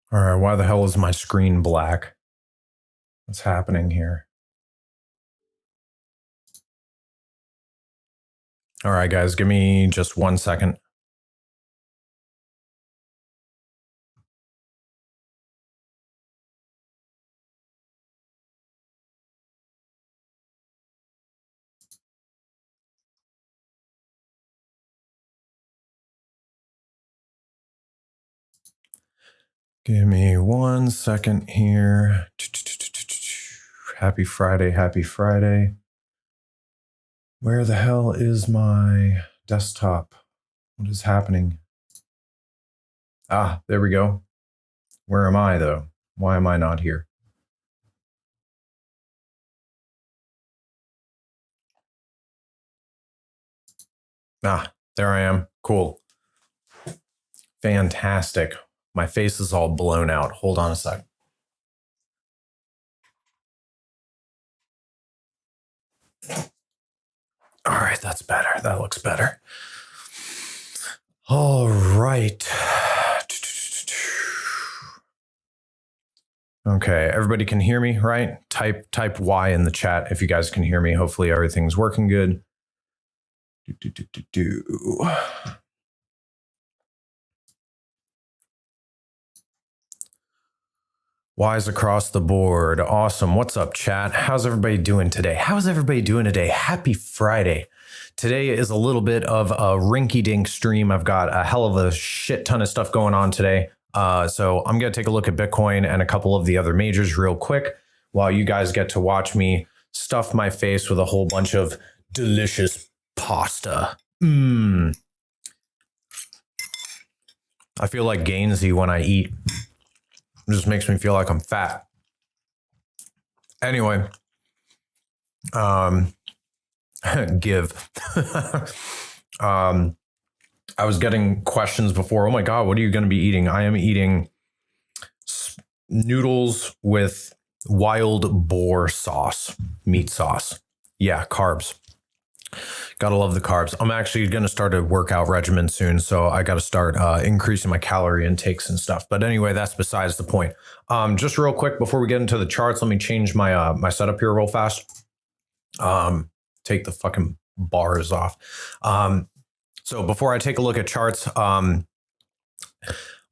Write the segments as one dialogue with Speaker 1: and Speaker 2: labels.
Speaker 1: All right, why the hell is my screen black? What's happening here? All right, guys, give me just 1 second. Give me 1 second here. Happy Friday, happy Friday. Where the hell is my desktop? What is happening? Ah, there we go. Where am I, though? Why am I not here? Ah, there I am. Cool. Fantastic. My face is all blown out. Hold on a sec. All right, that's better. That looks better. All right. Okay, everybody can hear me, right? Type Y in the chat if you guys can hear me. Hopefully everything's working good. Y's across the board. Awesome. What's up, chat? How's everybody doing today? How's everybody doing today? Happy Friday. Today is a little bit of a rinky-dink stream. I've got a hell of a shit ton of stuff going on today. So I'm going to take a look at Bitcoin and a couple of the other majors real quick while you guys get to watch me stuff my face with a whole bunch of delicious pasta. I feel like Gainsey when I eat. It just makes me feel like I'm fat. Anyway, give. I was getting questions before. Oh my God, what are you going to be eating? I am eating noodles with wild boar sauce, meat sauce. Yeah, carbs. Gotta love the carbs. I'm actually going to start a workout regimen soon, so I got to start increasing my calorie intakes and stuff. But anyway, that's besides the point. Just real quick before we get into the charts, let me change my my setup here real fast. Take the fucking bars off. So before I take a look at charts,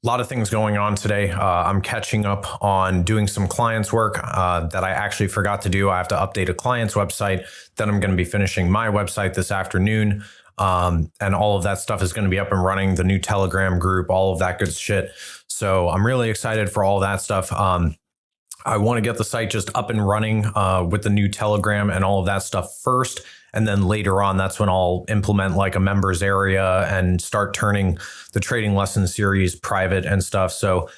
Speaker 1: a lot of things going on today. I'm catching up on doing some clients work that I actually forgot to do. I have to update a client's website. Then I'm going to be finishing my website this afternoon. And all of that stuff is going to be up and running, the new Telegram group, all of that good shit. So I'm really excited for all that stuff. I want to get the site just up and running with the new Telegram and all of that stuff first. And then later on, that's when I'll implement like a members area and start turning the trading lesson series private and stuff. So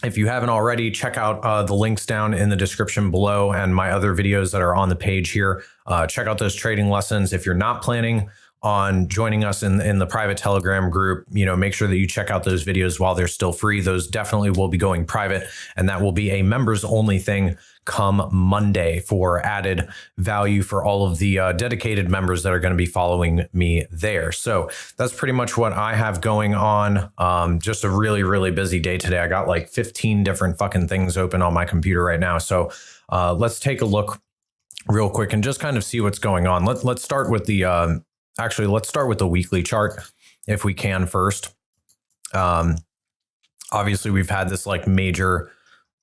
Speaker 1: if you haven't already, check out the links down in the description below and my other videos that are on the page here. Check out those trading lessons. If you're not planning on joining us in the private Telegram group, make sure that you check out those videos while they're still free. Those definitely will be going private, and that will be a members only thing come Monday for added value for all of the dedicated members that are going to be following me there. So that's pretty much what I have going on. Just a really, really busy day today. I got like 15 different fucking things open on my computer right now. So let's take a look real quick and just kind of see what's going on. Let's start with the actually, let's start with the weekly chart if we can first. Obviously, we've had this like major,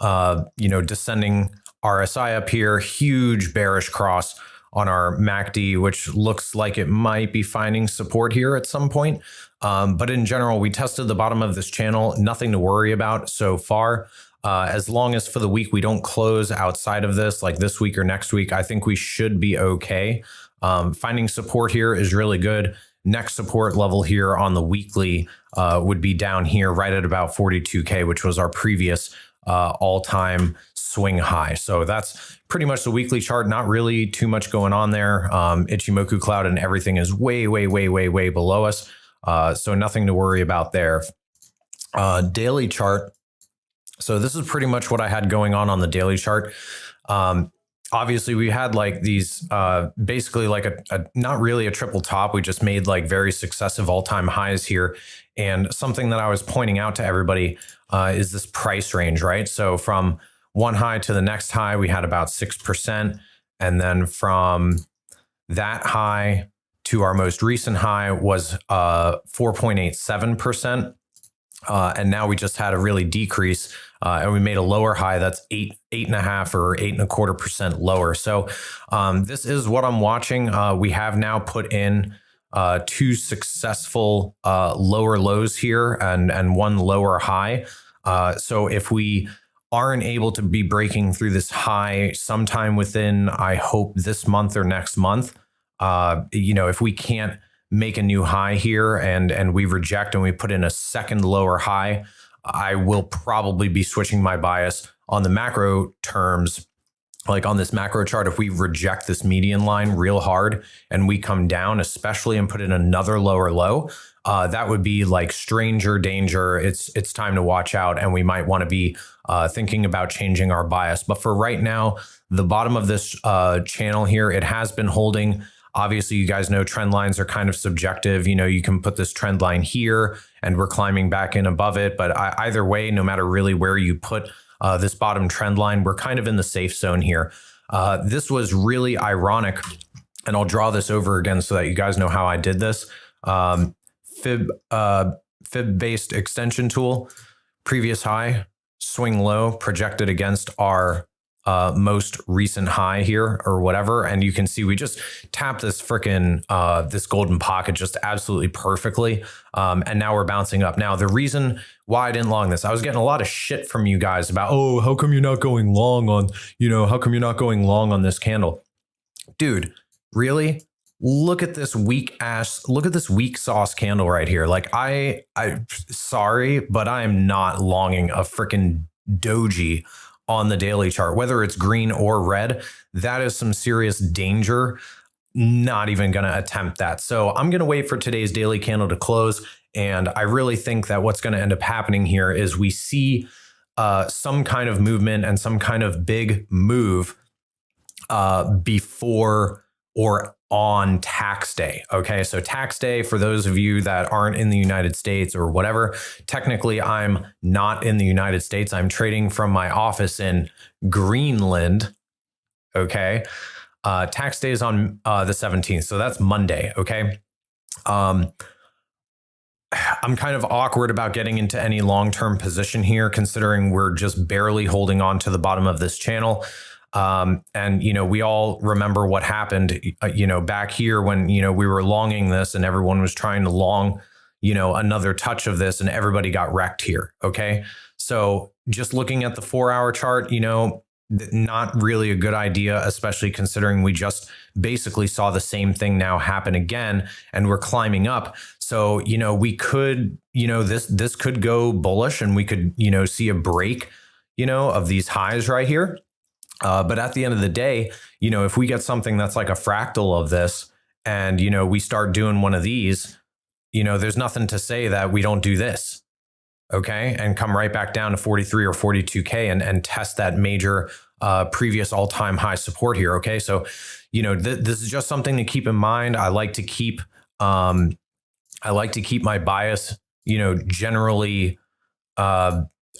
Speaker 1: descending RSI up here, huge bearish cross on our MACD, which looks like it might be finding support here at some point. But in general, we tested the bottom of this channel, nothing to worry about so far. As long as for the week we don't close outside of this, like this week or next week, I think we should be okay. Finding support here is really good. Next support level here on the weekly would be down here right at about 42K, which was our previous all-time swing high. So that's pretty much the weekly chart. Not really too much going on there. Ichimoku cloud and everything is way, way, way, way, way below us. So nothing to worry about there. Daily chart. So this is pretty much what I had going on the daily chart. obviously we had like these basically like a not really a triple top. We just made like very successive all-time highs here. And something that I was pointing out to everybody is this price range, right? So from one high to the next high, we had about 6%. And then from that high to our most recent high was 4.87%. And now we just had a really decrease, and we made a lower high that's 8.5 or 8.25% lower. So this is what I'm watching. We have now put in 2 successful lower lows here and 1 lower high. So if we aren't able to be breaking through this high sometime within, I hope, this month or next month, if we can't make a new high here and we reject and we put in a second lower high, I will probably be switching my bias on the macro terms. Like on this macro chart, if we reject this median line real hard and we come down, especially and put in another lower low, that would be like stranger danger. It's time to watch out, and we might want to be thinking about changing our bias. But for right now, the bottom of this channel here, it has been holding. Obviously, you guys know trend lines are kind of subjective. You can put this trend line here and we're climbing back in above it. But either way, no matter really where you put this bottom trend line, we're kind of in the safe zone here. This was really ironic. And I'll draw this over again so that you guys know how I did this. Fib-based extension tool, previous high, swing low, projected against our most recent high here or whatever. And you can see we just tapped this freaking this golden pocket just absolutely perfectly. And now we're bouncing up. Now, the reason why I didn't long this, I was getting a lot of shit from you guys about, oh, how come you're not going long on, how come you're not going long on this candle? Dude, really? Look at this weak sauce candle right here. Like I sorry, but I am not longing a freaking doji on the daily chart, whether it's green or red. That is some serious danger. Not even going to attempt that. So I'm going to wait for today's daily candle to close. And I really think that what's going to end up happening here is we see some kind of movement and some kind of big move before or on tax day. Okay, so tax day, for those of you that aren't in the United States or whatever, technically I'm not in the United States. I'm trading from my office in Greenland. Okay, tax day is on the 17th, so that's Monday. Okay, I'm kind of awkward about getting into any long-term position here, considering we're just barely holding on to the bottom of this channel. And, we all remember what happened, back here when, we were longing this and everyone was trying to long, another touch of this and everybody got wrecked here. Okay. So just looking at the 4-hour chart, not really a good idea, especially considering we just basically saw the same thing now happen again and we're climbing up. So, we could, this could go bullish and we could, see a break, of these highs right here. But at the end of the day, if we get something that's like a fractal of this and, we start doing one of these, there's nothing to say that we don't do this. Okay. And come right back down to 43 or 42K and test that major previous all-time high support here. Okay. So, this is just something to keep in mind. I like to keep my bias, generally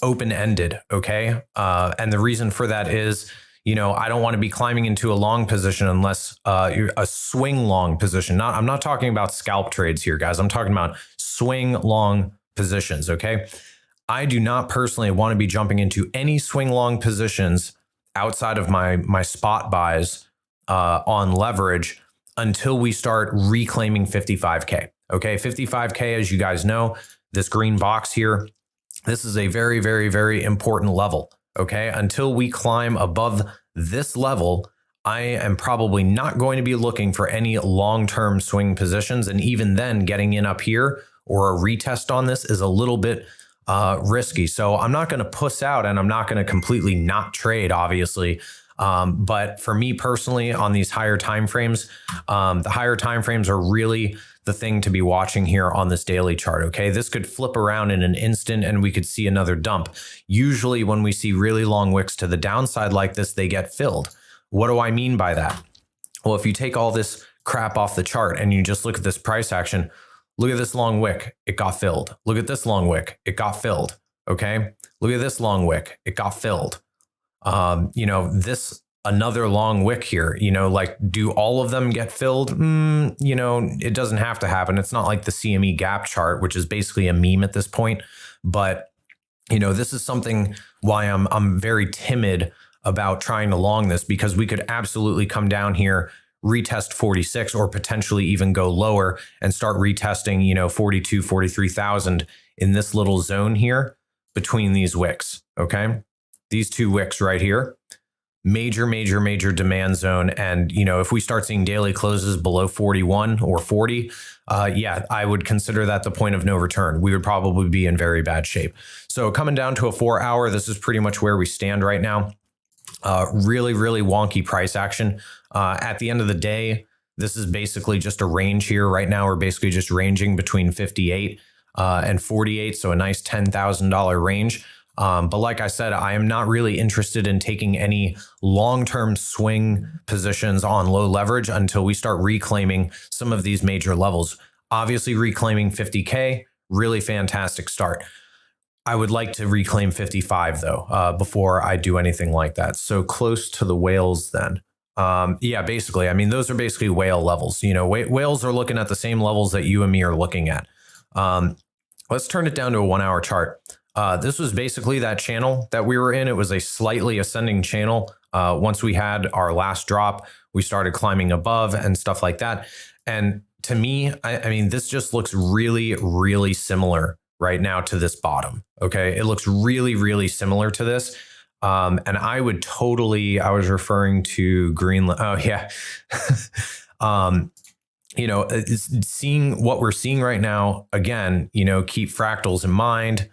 Speaker 1: open-ended. Okay. And the reason for that is, I don't want to be climbing into a long position unless a swing long position. I'm not talking about scalp trades here, guys. I'm talking about swing long positions. Okay. I do not personally want to be jumping into any swing long positions outside of my spot buys on leverage until we start reclaiming 55K. Okay. 55K, as you guys know, this green box here, this is a very, very, very important level. Okay. Until we climb above this level, I am probably not going to be looking for any long-term swing positions. And even then, getting in up here or a retest on this is a little bit risky. So I'm not going to puss out and I'm not going to completely not trade, obviously. But for me personally, on these higher timeframes, the higher timeframes are really the thing to be watching here on this daily chart. Okay, this could flip around in an instant and we could see another dump. Usually when we see really long wicks to the downside like this, they get filled. What do I mean by that? Well, if you take all this crap off the chart and you just look at this price action, look at this long wick, it got filled. Look at this long wick, it got filled. Okay. Look at this long wick, it got filled. This another long wick here, like, do all of them get filled? It doesn't have to happen. It's not like the CME gap chart, which is basically a meme at this point. But, this is something why I'm very timid about trying to long this, because we could absolutely come down here, retest 46, or potentially even go lower and start retesting, 42, 43,000 in this little zone here between these wicks. Okay. These two wicks right here, major demand zone. And, if we start seeing daily closes below 41 or 40, I would consider that the point of no return. We would probably be in very bad shape. So coming down to a 4 hour, this is pretty much where we stand right now. Really wonky price action. At the end of the day, this is basically just a range here. Right now, we're basically just ranging between 58 and 48. So a nice $10,000 range. But like I said, I am not really interested in taking any long-term swing positions on low leverage until we start reclaiming some of these major levels. Obviously, reclaiming 50K, really fantastic start. I would like to reclaim 55 though, before I do anything like that. So close to the whales then. Basically, those are basically whale levels. Whales are looking at the same levels that you and me are looking at. Let's turn it down to a 1 hour chart. This was basically that channel that we were in. It was a slightly ascending channel. Once we had our last drop, we started climbing above and stuff like that. And to me, this just looks really similar right now to this bottom. Okay. It looks really similar to this. And I was referring to Greenland. Oh yeah. Seeing what we're seeing right now, again, keep fractals in mind.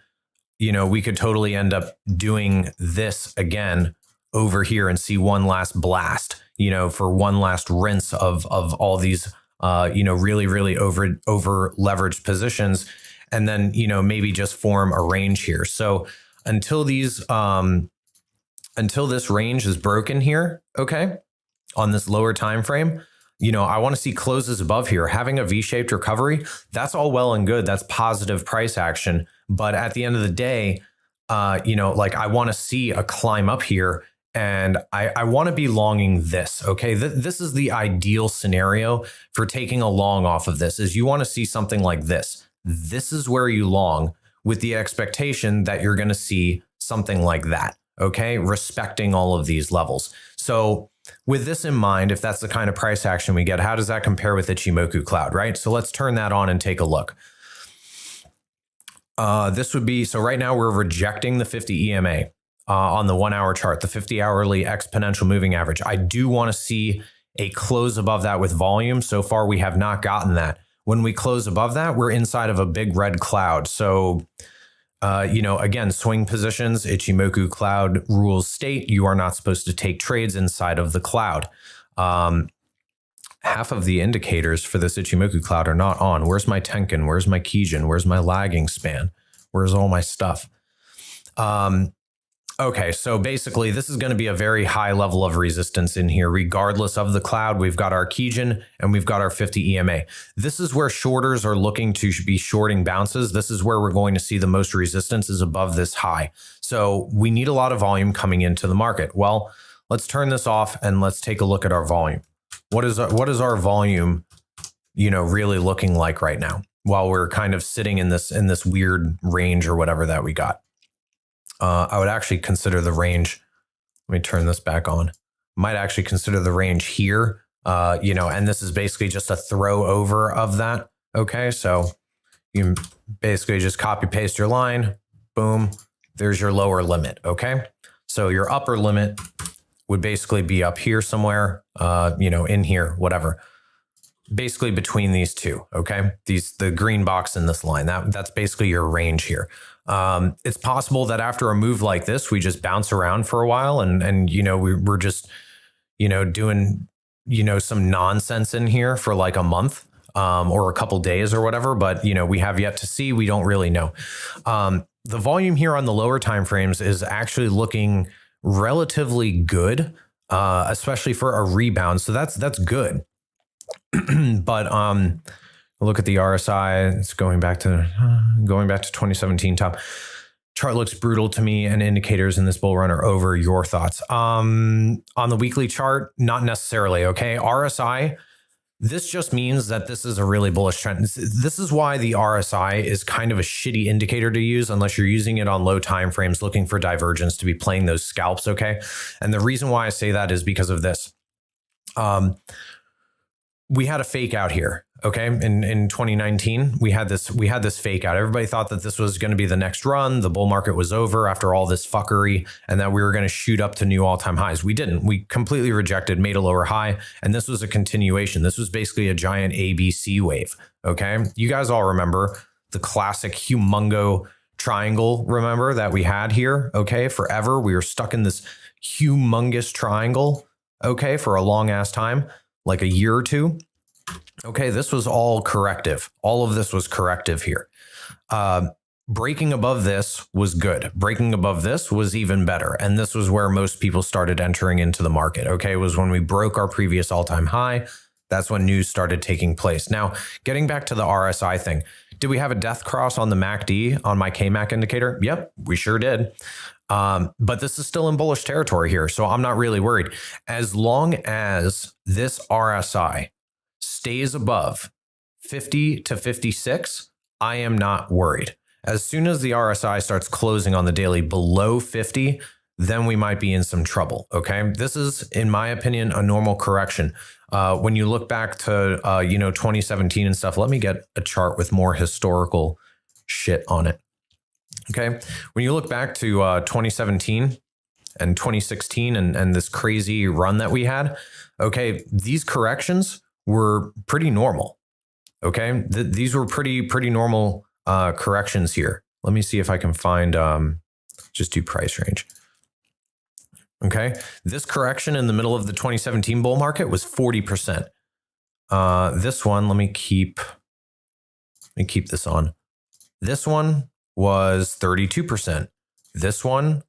Speaker 1: We could totally end up doing this again over here and see one last blast, for one last rinse of all these, really over leveraged positions. And then, maybe just form a range here. So until this range is broken here, okay, on this lower time frame, I want to see closes above here. Having a V-shaped recovery, that's all well and good. That's positive price action. But at the end of the day, I want to see a climb up here, and I want to be longing this. Okay, this is the ideal scenario for taking a long off of this. Is you want to see something like this. This is where you long, with the expectation that you're going to see something like that. Okay, respecting all of these levels. So with this in mind, if that's the kind of price action we get, how does that compare with Ichimoku cloud, right? So let's turn that on and take a look. This would be, so right now we're rejecting the 50 EMA on the 1 hour chart, the 50 hourly exponential moving average. I do want to see a close above that with volume. So far, we have not gotten that. When we close above that, we're inside of a big red cloud. So, again, swing positions, Ichimoku cloud rules state you are not supposed to take trades inside of the cloud. Half of the indicators for this Ichimoku cloud are not on. Where's my Tenkan? Where's my Kijin? Where's my lagging span? Where's all my stuff? Okay, so basically this is going to be a very high level of resistance in here. Regardless of the cloud, we've got our Kijin and we've got our 50 EMA. This is where shorters are looking to be shorting bounces. This is where we're going to see the most resistance is above this high. So we need a lot of volume coming into the market. Well, let's turn this off and let's take a look at our volume. What is our volume, really looking like right now while we're kind of sitting in this weird range or whatever that we got? I would actually consider the range. Let me turn this back on. Might actually consider the range here, and this is basically just a throw over of that. Okay, so you can basically just copy paste your line. Boom, there's your lower limit. Okay, so your upper limit would basically be up here somewhere, in here, whatever. Basically between these two, okay? The green box in this line, that's basically your range here. It's possible that after a move like this, we just bounce around for a while and we're just, doing, some nonsense in here for like a month, or a couple days or whatever, but we have yet to see, we don't really know. The volume here on the lower time frames is actually looking relatively good. especially for a rebound. So that's good. But look at the RSI. It's going back to 2017 top. Chart looks brutal to me, and indicators in this bull run are over. Your thoughts? On the weekly chart, not necessarily. Okay, RSI. This just means that this is a really bullish trend. This is why the RSI is kind of a shitty indicator to use unless you're using it on low time frames, looking for divergence to be playing those scalps. Okay, and the reason why I say that is because of this. We had a fake out here. Okay. In 2019, we had this fake out. Everybody thought that this was going to be the next run. The bull market was over after all this fuckery, and that we were going to shoot up to new all-time highs. We didn't. We completely rejected, made a lower high. And this was a continuation. This was basically a giant ABC wave. Okay. You guys all remember the classic humongo triangle, remember, that we had here. Okay. Forever. We were stuck in this humongous triangle. Okay. For a long ass time, like a year or two. Okay, this was all corrective. All of this was corrective here. Breaking above this was good. Breaking above this was even better. And this was where most people started entering into the market. Okay, it was when we broke our previous all-time high. That's when news started taking place. Now, getting back to the RSI thing, did we have a death cross on the MACD on my KMAC indicator? Yep, we sure did. But this is still in bullish territory here, so I'm not really worried. As long as this RSI stays above 50 to 56, I am not worried. As soon as the RSI starts closing on the daily below 50, then we might be in some trouble. Okay. This is, in my opinion, a normal correction. When you look back to, 2017 and stuff, let me get a chart with more historical shit on it. Okay. When you look back to 2017 and 2016 and this crazy run that we had, okay, these corrections were pretty normal. Okay. These were pretty normal corrections here. Let me see if I can find, just do price range. Okay. This correction in the middle of the 2017 bull market was 40%. This one, let me keep this on. This one was 32%. This one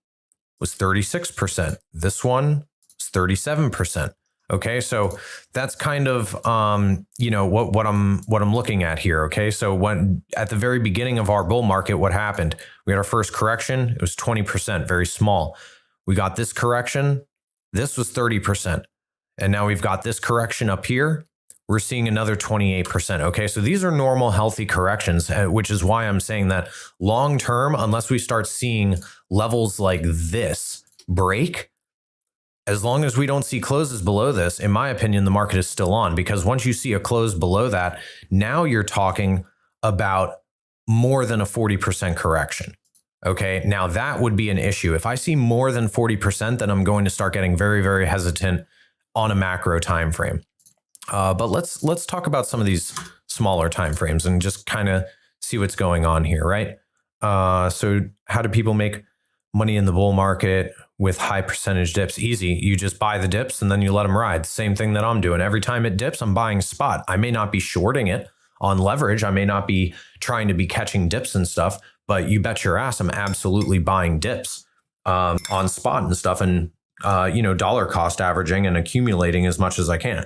Speaker 1: was 36%. This one was 37%. Okay, so that's kind of what I'm looking at here. Okay, so when at the very beginning of our bull market, what happened? We had our first correction. It was 20%, very small. We got this correction. This was 30%, and now we've got this correction up here. We're seeing another 28%. Okay, so these are normal, healthy corrections, which is why I'm saying that long term, unless we start seeing levels like this break. As long as we don't see closes below this, in my opinion, the market is still on, because once you see a close below that, now you're talking about more than a 40% correction. Okay, now that would be an issue. If I see more than 40%, then I'm going to start getting very, very hesitant on a macro time frame. But let's talk about some of these smaller time frames and just kind of see what's going on here, right? So how do people make money in the bull market with high percentage dips? Easy. You just buy the dips and then you let them ride. Same thing that I'm doing. Every time it dips, I'm buying spot. I may not be shorting it on leverage. I may not be trying to be catching dips and stuff, but you bet your ass I'm absolutely buying dips on spot and stuff, and dollar cost averaging and accumulating as much as I can.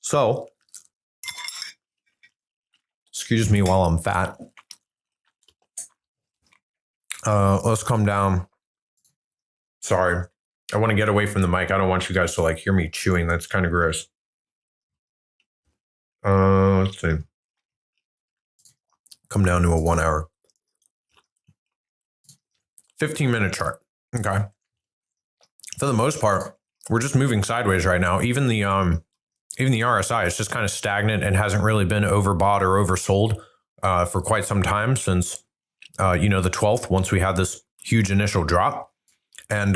Speaker 1: So, excuse me while I'm fat. Let's come down. Sorry. I want to get away from the mic. I don't want you guys to hear me chewing. That's kind of gross. Let's see. Come down to a 1 hour. 15-minute chart. Okay. For the most part, we're just moving sideways right now. Even the RSI is just kind of stagnant and hasn't really been overbought or oversold for quite some time since the 12th, once we had this huge initial drop. And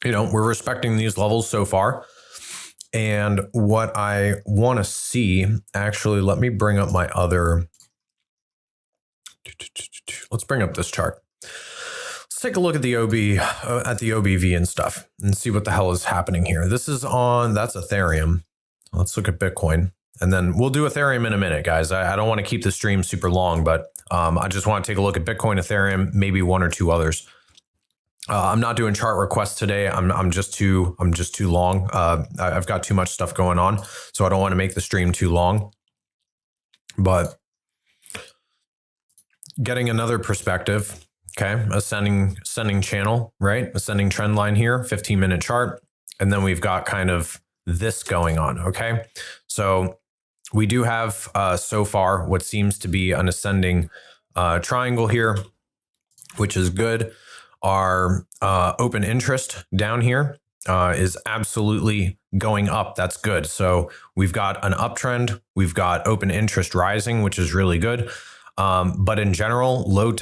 Speaker 1: we're respecting these levels so far. And what I want to see, actually, let me bring up my other. Let's bring up this chart. Let's take a look at the OBV and stuff and see what the hell is happening here. That's Ethereum. Let's look at Bitcoin, and then we'll do Ethereum in a minute, guys. I don't want to keep the stream super long, but I just want to take a look at Bitcoin, Ethereum, maybe one or two others. I'm not doing chart requests today. I'm just too long. I've got too much stuff going on, so I don't want to make the stream too long. But getting another perspective, okay, ascending channel, right? Ascending trend line here, 15-minute chart, and then we've got kind of this going on, okay? So we do have so far what seems to be an ascending triangle here, which is good. Our open interest down here is absolutely going up. That's good. So we've got an uptrend. We've got open interest rising, which is really good. But in general,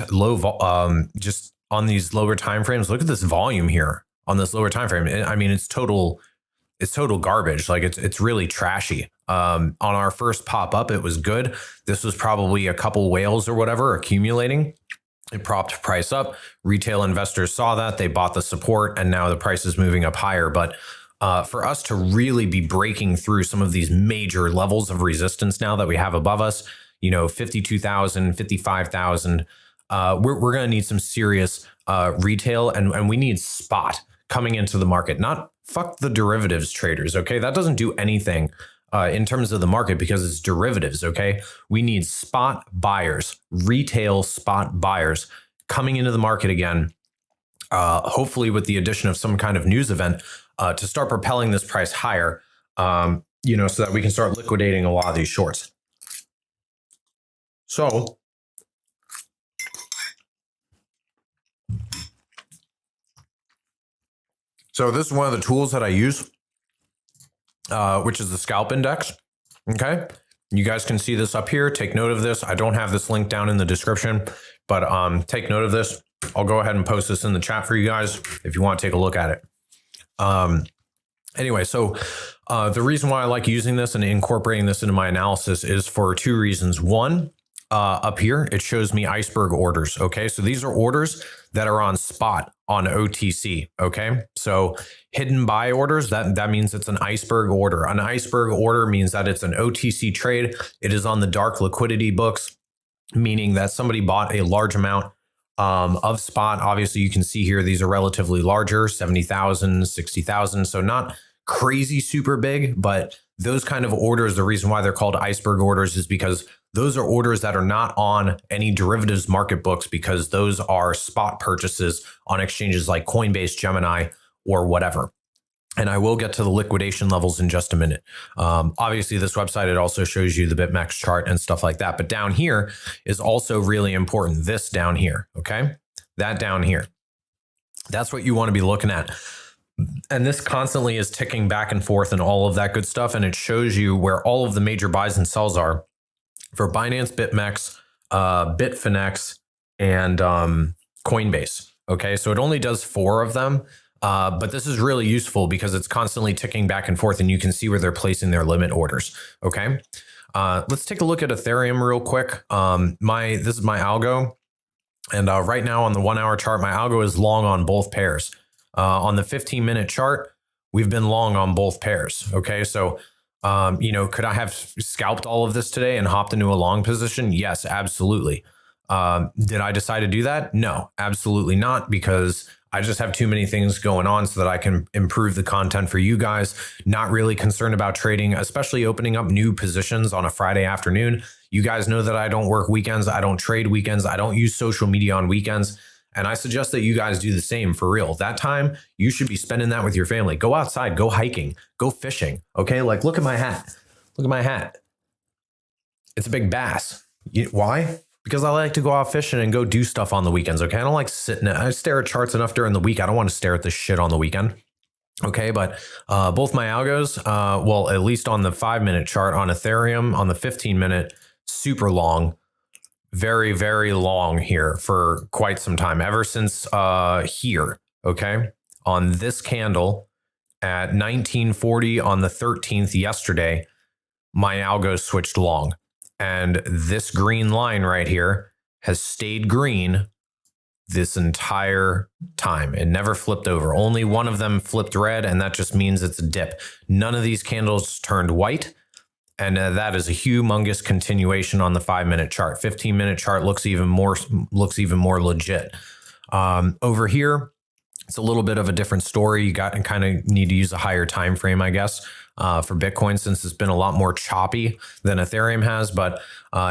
Speaker 1: just on these lower time frames, look at this volume here on this lower time frame. I mean, it's total garbage. Like it's really trashy. On our first pop up, it was good. This was probably a couple whales or whatever accumulating. It propped price up. Retail investors saw that, they bought the support, and now the price is moving up higher. But for us to really be breaking through some of these major levels of resistance now that we have above us, 52,000, 55,000, we're going to need some serious retail, and we need spot coming into the market. Not fuck the derivatives traders, okay? That doesn't do anything in terms of the market because it's derivatives, okay? We need spot buyers, retail spot buyers coming into the market again, hopefully with the addition of some kind of news event to start propelling this price higher, so that we can start liquidating a lot of these shorts. So this is one of the tools that I use, which is the scalp index. Okay. You guys can see this up here. Take note of this. I don't have this link down in the description, but take note of this. I'll go ahead and post this in the chat for you guys if you want to take a look at it. Anyway, so the reason why I like using this and incorporating this into my analysis is for two reasons. One, up here, it shows me iceberg orders. Okay, so these are orders that are on spot on OTC. Okay, so hidden buy orders, that means it's an iceberg order. An iceberg order means that it's an OTC trade. It is on the dark liquidity books, meaning that somebody bought a large amount of spot. Obviously, you can see here, these are relatively larger, 70,000, 60,000. So not crazy super big, but those kind of orders, the reason why they're called iceberg orders is because those are orders that are not on any derivatives market books, because those are spot purchases on exchanges like Coinbase, Gemini, or whatever. And I will get to the liquidation levels in just a minute. Obviously, this website, it also shows you the BitMEX chart and stuff like that. But down here is also really important. This down here, okay? That down here. That's what you want to be looking at. And this constantly is ticking back and forth and all of that good stuff. And it shows you where all of the major buys and sells are for Binance, BitMEX, Bitfinex, and Coinbase. Okay, so it only does 4 of them. But this is really useful because it's constantly ticking back and forth and you can see where they're placing their limit orders. Okay. Let's take a look at Ethereum real quick. This is my algo. And right now on the 1 hour chart, my algo is long on both pairs. On the 15-minute chart, we've been long on both pairs. Okay. So, could I have scalped all of this today and hopped into a long position? Yes, absolutely. Did I decide to do that? No, absolutely not, because I just have too many things going on so that I can improve the content for you guys. Not really concerned about trading, especially opening up new positions on a Friday afternoon. You guys know that I don't work weekends. I don't trade weekends. I don't use social media on weekends. And I suggest that you guys do the same for real. That time, you should be spending that with your family. Go outside, go hiking, go fishing. Okay, like look at my hat. Look at my hat. It's a big bass. Why? Because I like to go out fishing and go do stuff on the weekends, okay? I don't like sitting, I stare at charts enough during the week. I don't want to stare at this shit on the weekend, okay? But both my algos, well, at least on the 5-minute chart on Ethereum, on the 15-minute, super long, very, very long here for quite some time, ever since here, okay? On this candle at 1940 on the 13th yesterday, my algo switched long. And this green line right here has stayed green this entire time. It never flipped over. Only one of them flipped red, and that just means it's a dip. None of these candles turned white, and that is a humongous continuation on the 5-minute chart. 15-minute chart looks even more legit. Over here, It's a little bit of a different story. You got and kind of need to use a higher time frame, I guess, for Bitcoin, since it's been a lot more choppy than Ethereum has. But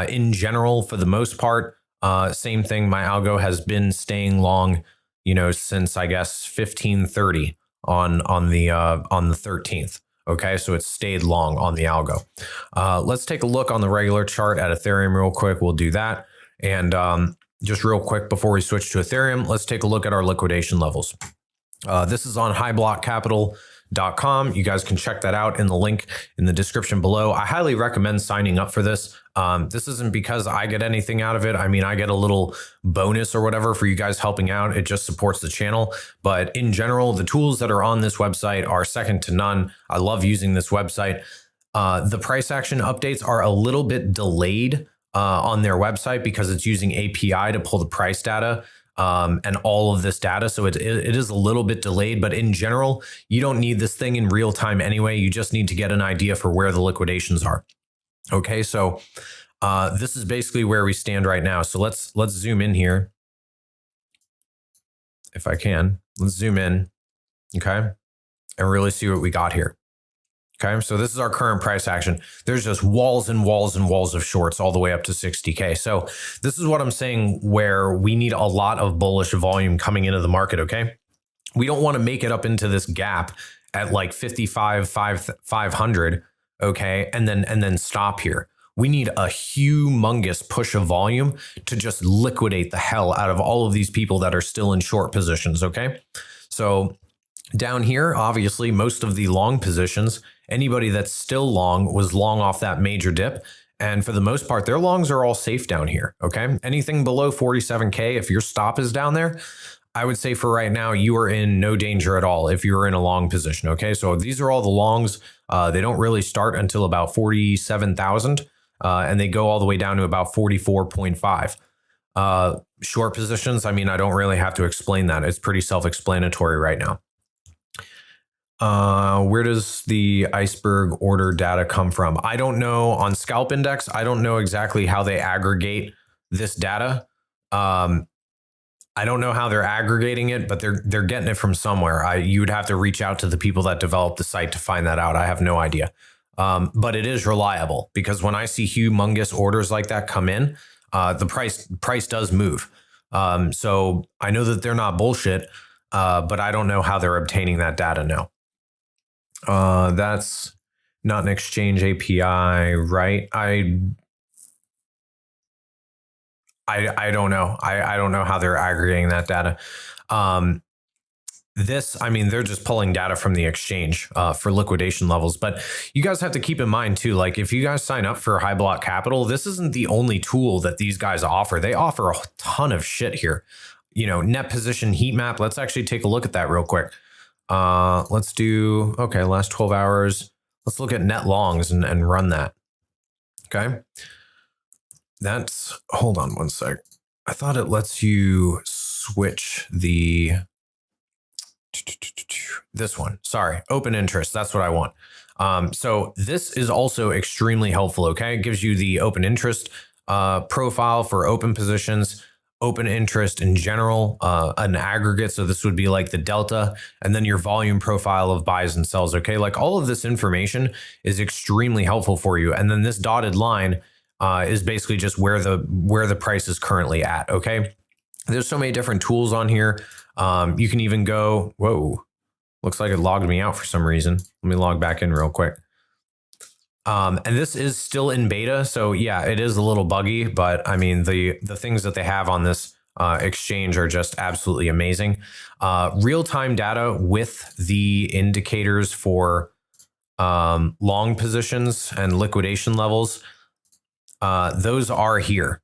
Speaker 1: in general, for the most part, same thing. My algo has been staying long, since I guess 1530 on the 13th. Okay, so it's stayed long on the algo. Let's take a look on the regular chart at Ethereum real quick. We'll do that. And just real quick before we switch to Ethereum, let's take a look at our liquidation levels. This is on highblockcapital.com. You guys can check that out in the link in the description below. I highly recommend signing up for this. This isn't because I get anything out of it. I mean, I get a little bonus or whatever for you guys helping out. It just supports the channel. But in general, the tools that are on this website are second to none. I love using this website. The price action updates are a little bit delayed on their website because it's using API to pull the price data and all of this data. So it is a little bit delayed, but in general, you don't need this thing in real time anyway. You just need to get an idea for where the liquidations are. Okay, so this is basically where we stand right now. So let's zoom in here. If I can, let's zoom in, okay, and really see what we got here. Okay, so this is our current price action. There's just walls and walls and walls of shorts all the way up to 60K. So this is what I'm saying, where we need a lot of bullish volume coming into the market, okay? We don't want to make it up into this gap at like 500, okay, and then stop here. We need a humongous push of volume to just liquidate the hell out of all of these people that are still in short positions, okay? So down here, obviously, most of the long positions, anybody that's still long was long off that major dip. And for the most part, their longs are all safe down here. Okay. Anything below 47K, if your stop is down there, I would say for right now, you are in no danger at all if you're in a long position. Okay. So these are all the longs. They don't really start until about 47,000 and they go all the way down to about 44.5. Short positions, I mean, I don't really have to explain that. It's pretty self-explanatory right now. Where does the iceberg order data come from? I don't know. On Scalp Index, I don't know exactly how they aggregate this data. I don't know how they're aggregating it, but they're getting it from somewhere. You would have to reach out to the people that developed the site to find that out. I have no idea. But it is reliable, because when I see humongous orders like that come in, the price does move. So I know that they're not bullshit, but I don't know how they're obtaining that data now. That's not an exchange API, right? I don't know. I don't know how they're aggregating that data. I mean, they're just pulling data from the exchange for liquidation levels. But you guys have to keep in mind too, like if you guys sign up for High Block Capital, this isn't the only tool that these guys offer. They offer a ton of shit here. Net position heat map. Let's actually take a look at that real quick. Let's do, okay, last 12 hours. Let's look at net longs and run that. Okay. Hold on one sec. I thought it lets you switch this one. Sorry. Open interest. That's what I want. So this is also extremely helpful. Okay. It gives you the open interest, profile for open positions, open interest in general, an aggregate. So this would be like the delta, and then your volume profile of buys and sells. Okay. Like all of this information is extremely helpful for you. And then this dotted line is basically just where the price is currently at. Okay. There's so many different tools on here. You can even go, whoa, looks like it logged me out for some reason. Let me log back in real quick. And this is still in beta. So yeah, it is a little buggy, but I mean, the things that they have on this exchange are just absolutely amazing. Real-time data with the indicators for long positions and liquidation levels. Those are here.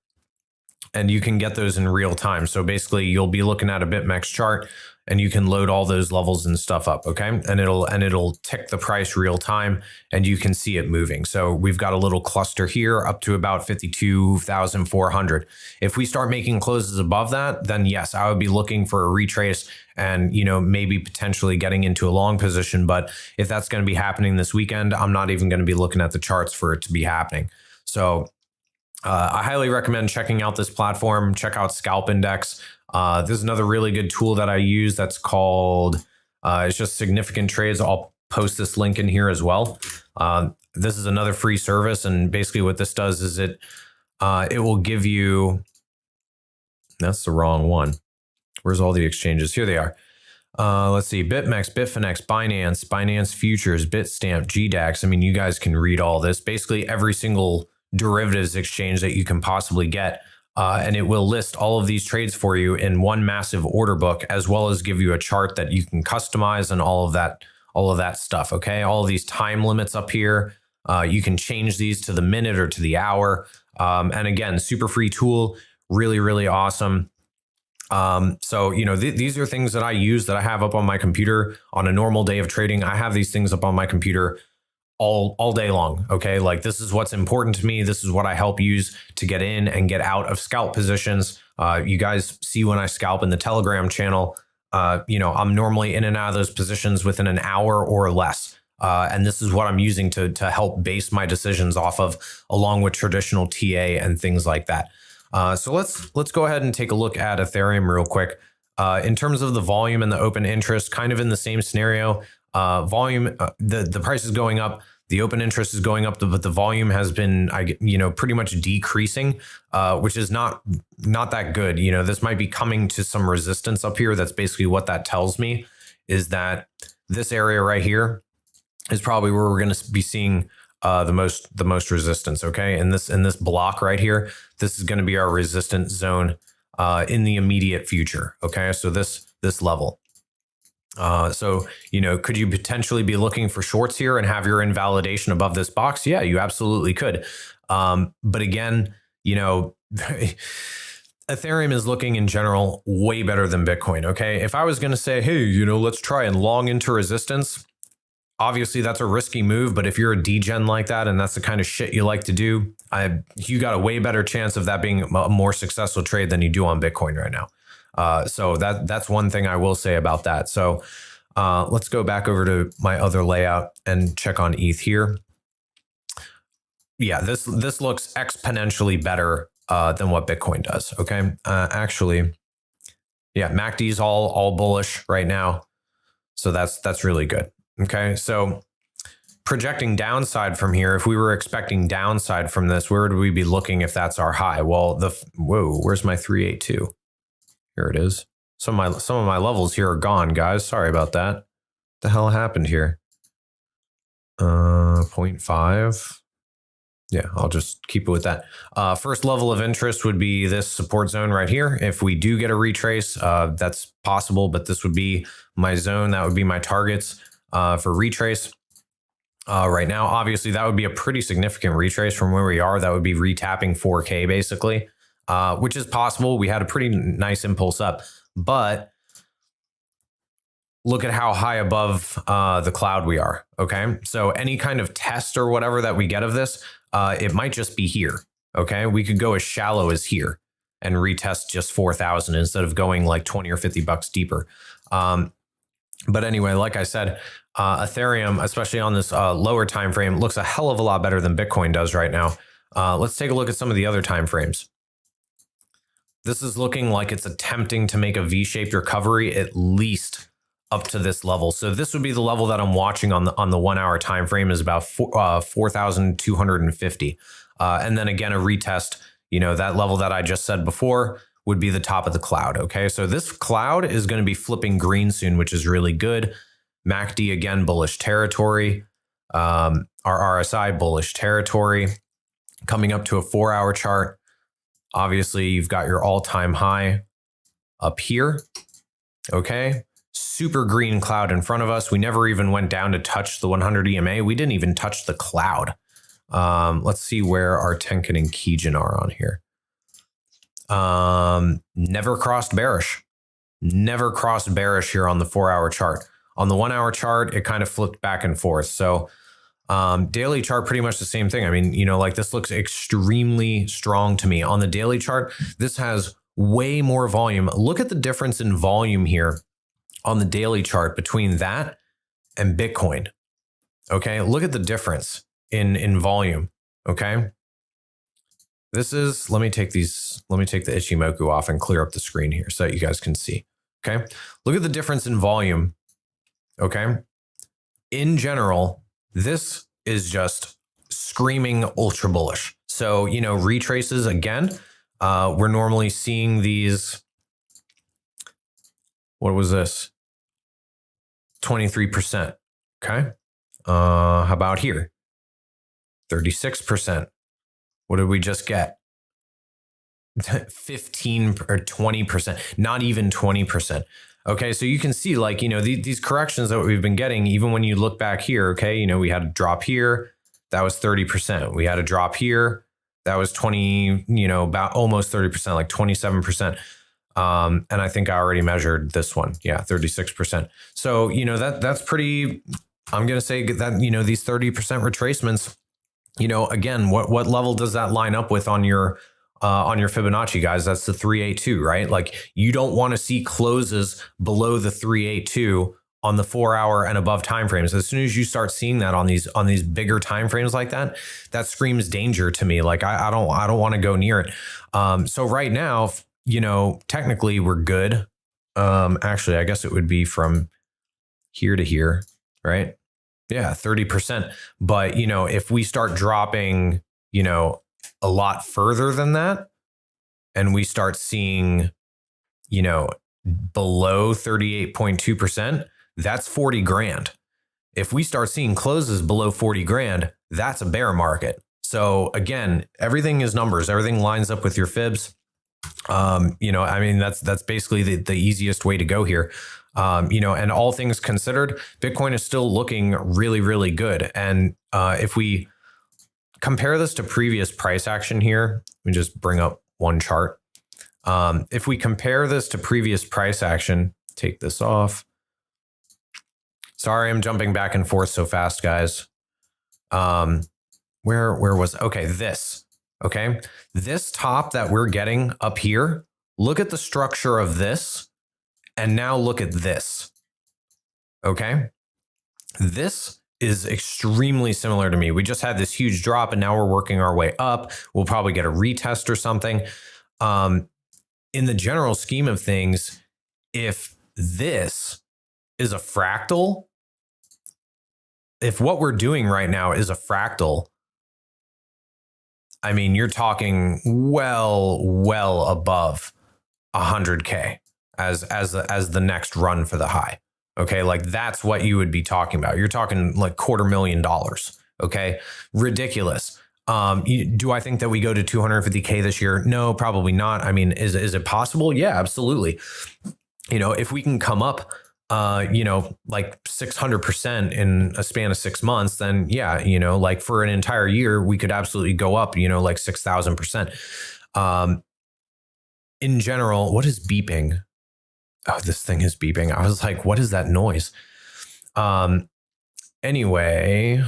Speaker 1: And you can get those in real time. So basically you'll be looking at a BitMEX chart and you can load all those levels and stuff up. Okay. And it'll tick the price real time and you can see it moving. So we've got a little cluster here up to about 52,400. If we start making closes above that, then yes, I would be looking for a retrace and, maybe potentially getting into a long position. But if that's going to be happening this weekend, I'm not even going to be looking at the charts for it to be happening. So I highly recommend checking out this platform. Check out Scalp Index. This is another really good tool that I use that's called, it's just Significant Trades. I'll post this link in here as well. This is another free service. And basically what this does is it will give you, that's the wrong one. Where's all the exchanges? Here they are. Let's see, BitMEX, Bitfinex, Binance Futures, Bitstamp, GDAX. I mean, you guys can read all this. Basically every single derivatives exchange that you can possibly get. And it will list all of these trades for you in one massive order book, as well as give you a chart that you can customize and all of that stuff. Okay. All of these time limits up here. You can change these to the minute or to the hour. And again, super free tool, really, really awesome. So, you know, these are things that I use, that I have up on my computer on a normal day of trading. I have these things up on my computer all day long. Okay. Like, this is what's important to me. This is what I help use to get in and get out of scalp positions. You guys see when I scalp in the Telegram channel, you know, I'm normally in and out of those positions within an hour or less. And this is what I'm using to help base my decisions off of, along with traditional TA and things like that. So let's go ahead and take a look at Ethereum real quick. In terms of the volume and the open interest, kind of in the same scenario. Volume, the price is going up, the open interest is going up, but the volume has been, pretty much decreasing, which is not that good. You know, this might be coming to some resistance up here. That's basically what that tells me, is that this area right here is probably where we're going to be seeing the most resistance. Okay, in this block right here, this is going to be our resistance zone in the immediate future. Okay, so this level. So, you know, could you potentially be looking for shorts here and have your invalidation above this box? Yeah, you absolutely could. But again, you know, Ethereum is looking in general way better than Bitcoin. Okay, if I was going to say, hey, you know, let's try and long into resistance, obviously that's a risky move. But if you're a degen like that and that's the kind of shit you like to do, you got a way better chance of that being a more successful trade than you do on Bitcoin right now. So that's one thing I will say about that. So let's go back over to my other layout and check on ETH here. Yeah, this looks exponentially better than what Bitcoin does. Okay, actually, yeah, MACD is all bullish right now, so that's really good. Okay, so projecting downside from here, if we were expecting downside from this, where would we be looking if that's our high? Well, where's my 382? Here it is. Some of my levels here are gone, guys. Sorry about that. What the hell happened here? 0.5. Yeah, I'll just keep it with that. First level of interest would be this support zone right here. If we do get a retrace, that's possible, but this would be my zone. That would be my targets for retrace. Right now, obviously, that would be a pretty significant retrace from where we are. That would be retapping 4K basically. Which is possible. We had a pretty nice impulse up, but look at how high above the cloud we are. Okay, so any kind of test or whatever that we get of this, it might just be here. Okay, we could go as shallow as here and retest just 4,000 instead of going like 20 or 50 bucks deeper. But anyway, like I said, Ethereum, especially on this lower time frame, looks a hell of a lot better than Bitcoin does right now. Let's take a look at some of the other time frames. This is looking like it's attempting to make a V-shaped recovery, at least up to this level. So this would be the level that I'm watching on the 1 hour time frame, is about 4,250. And then again, a retest, you know, that level that I just said before would be the top of the cloud. Okay, so this cloud is going to be flipping green soon, which is really good. MACD again, bullish territory. Our RSI, bullish territory. Coming up to a 4 hour chart. Obviously, you've got your all-time high up here. Okay, super green cloud in front of us. We never even went down to touch the 100 EMA. We didn't even touch the cloud. Let's see where our Tenkan and Kijin are on here. Never crossed bearish. Never crossed bearish here on the 4 hour chart. On the 1 hour chart, it kind of flipped back and forth. So daily chart, pretty much the same thing. I mean, you know, like this looks extremely strong to me. On the daily chart, this has way more volume. Look at the difference in volume here on the daily chart between that and Bitcoin. Okay, look at the difference in volume. Okay, This is, let me take the Ichimoku off and clear up the screen here so that you guys can see. Okay. Look at the difference in volume. Okay. In general, this is just screaming ultra bullish. So, you know, retraces again, we're normally seeing these. What was this? 23%. Okay. How about here? 36%. What did we just get? 15 or 20%, not even 20%. Okay, so you can see, like, you know, these corrections that we've been getting, even when you look back here, okay, you know, we had a drop here, that was 30%. We had a drop here, that was 20, you know, about almost 30%, like 27%. And I think I already measured this one. Yeah, 36%. So, you know, that's pretty, I'm going to say that, you know, these 30% retracements, you know, again, what level does that line up with on your Fibonacci, guys? That's the 382, right? Like, you don't want to see closes below the 382 on the 4 hour and above timeframes. As soon as you start seeing that on these bigger timeframes like that, that screams danger to me. Like, I don't want to go near it. So right now, you know, technically we're good. Actually, I guess it would be from here to here, right? Yeah, 30%. But, you know, if we start dropping, you know, a lot further than that, and we start seeing, you know, below 38.2%, that's 40 grand. If we start seeing closes below 40 grand, that's a bear market. So again, everything is numbers. Everything lines up with your fibs. You know, I mean, that's basically the easiest way to go here. You know, and all things considered, Bitcoin is still looking really, really good. And if we compare this to previous price action here, let me just bring up one chart. If we compare this to previous price action, take this off. Sorry, I'm jumping back and forth so fast, guys. Where was, okay, this, okay. This top that we're getting up here, look at the structure of this, and now look at this, okay. This is extremely similar to me. We just had this huge drop and now we're working our way up. We'll probably get a retest or something. In the general scheme of things, if this is a fractal, if what we're doing right now is a fractal, I mean, you're talking well above 100K as the next run for the high. Okay, like that's what you would be talking about. You're talking like $250,000. Okay, ridiculous. Do I think that we go to 250K this year? No, probably not. I mean, is it possible? Yeah, absolutely. You know, if we can come up, you know, like 600% in a span of 6 months, then yeah, you know, like for an entire year, we could absolutely go up, you know, like 6,000%. In general, what is beeping? Oh, this thing is beeping. I was like, what is that noise? Anyway.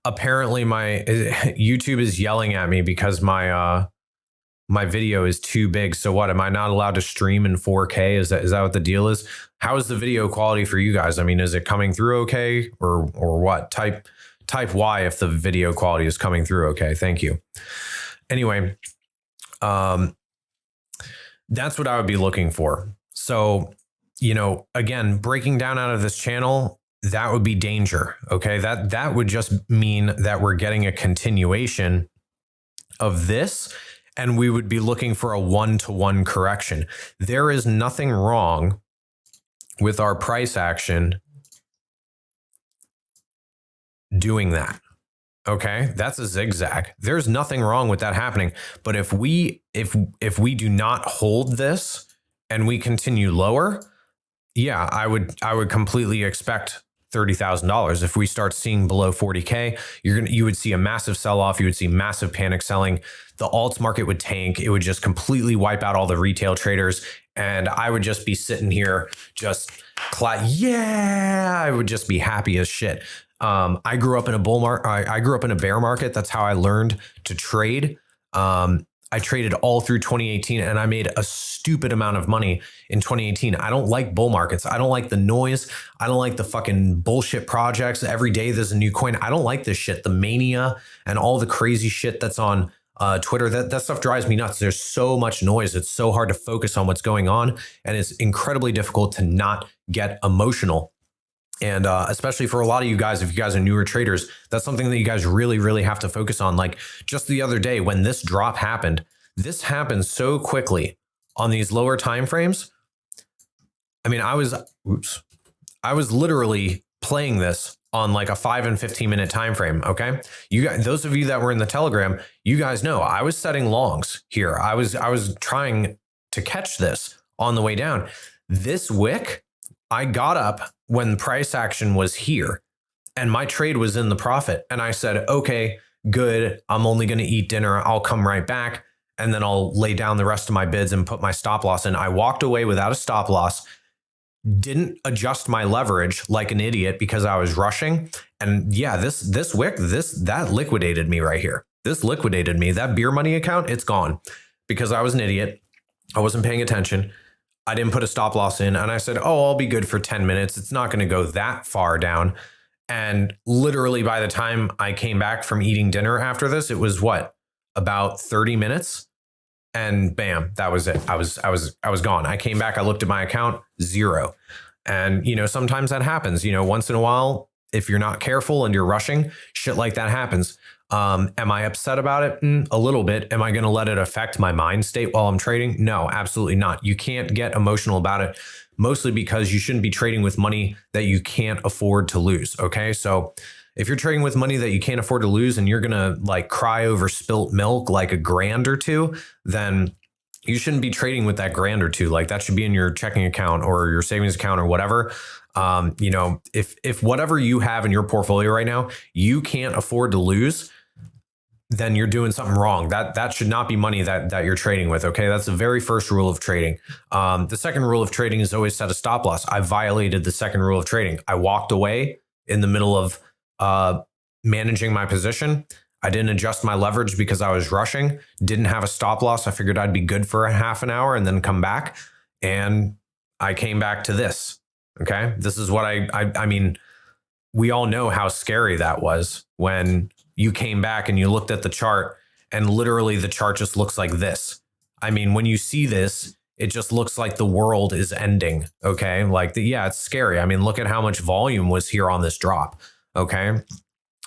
Speaker 1: Apparently my YouTube is yelling at me because my video is too big. So what, am I not allowed to stream in 4K? Is that what the deal is? How is the video quality for you guys? I mean, is it coming through okay, or what? Type Y if the video quality is coming through okay. Thank you. Anyway, that's what I would be looking for. So, you know, again, breaking down out of this channel, that would be danger. Okay, that would just mean that we're getting a continuation of this, and we would be looking for a one-to-one correction. There is nothing wrong with our price action doing that. Okay, that's a zigzag. There's nothing wrong with that happening. But if we do not hold this and we continue lower, yeah, I would completely expect $30,000. If we start seeing below 40K, you would see a massive sell-off. You would see massive panic selling. The alts market would tank. It would just completely wipe out all the retail traders. And I would just be sitting here just yeah, I would just be happy as shit. I grew up in a bull market. I grew up in a bear market. That's how I learned to trade. I traded all through 2018 and I made a stupid amount of money in 2018. I don't like bull markets. I don't like the noise. I don't like the fucking bullshit projects. Every day there's a new coin. I don't like this shit. The mania and all the crazy shit that's on Twitter, that stuff drives me nuts. There's so much noise. It's so hard to focus on what's going on. And it's incredibly difficult to not get emotional. And especially for a lot of you guys, if you guys are newer traders, that's something that you guys really, really have to focus on. Like just the other day when this drop happened, this happened so quickly on these lower time frames. I mean, I was literally playing this on like a 5 and 15 minute time frame. Okay. You guys, those of you that were in the Telegram, you guys know I was setting longs here. I was trying to catch this on the way down. This wick, I got up when price action was here and my trade was in the profit. And I said, okay, good. I'm only going to eat dinner. I'll come right back. And then I'll lay down the rest of my bids and put my stop loss in. I walked away without a stop loss, didn't adjust my leverage like an idiot because I was rushing. And yeah, this wick, that liquidated me right here. This liquidated me. That beer money account, it's gone because I was an idiot. I wasn't paying attention. I didn't put a stop loss in. And I said, oh, I'll be good for 10 minutes. It's not going to go that far down. And literally by the time I came back from eating dinner after this, it was what, about 30 minutes? And bam, that was it. I was gone. I came back, I looked at my account, zero. And, you know, sometimes that happens, you know, once in a while, if you're not careful and you're rushing, shit like that happens. Am I upset about it? A little bit. Am I going to let it affect my mind state while I'm trading? No, absolutely not. You can't get emotional about it, mostly because you shouldn't be trading with money that you can't afford to lose. Okay. So if you're trading with money that you can't afford to lose and you're going to like cry over spilt milk, like $1,000 or $2, then you shouldn't be trading with that $1,000 or $2. Like that should be in your checking account or your savings account or whatever. You know, if whatever you have in your portfolio right now, you can't afford to lose, then you're doing something wrong. That should not be money that you're trading with. Okay. That's the very first rule of trading. The second rule of trading is always set a stop loss. I violated the second rule of trading. I walked away in the middle of managing my position. I didn't adjust my leverage because I was rushing, didn't have a stop loss. I figured I'd be good for a half an hour and then come back. And I came back to this. Okay. This is what I mean, we all know how scary that was when you came back and you looked at the chart and literally the chart just looks like this. I mean, when you see this, it just looks like the world is ending. Okay. Like yeah, it's scary. I mean, look at how much volume was here on this drop. Okay.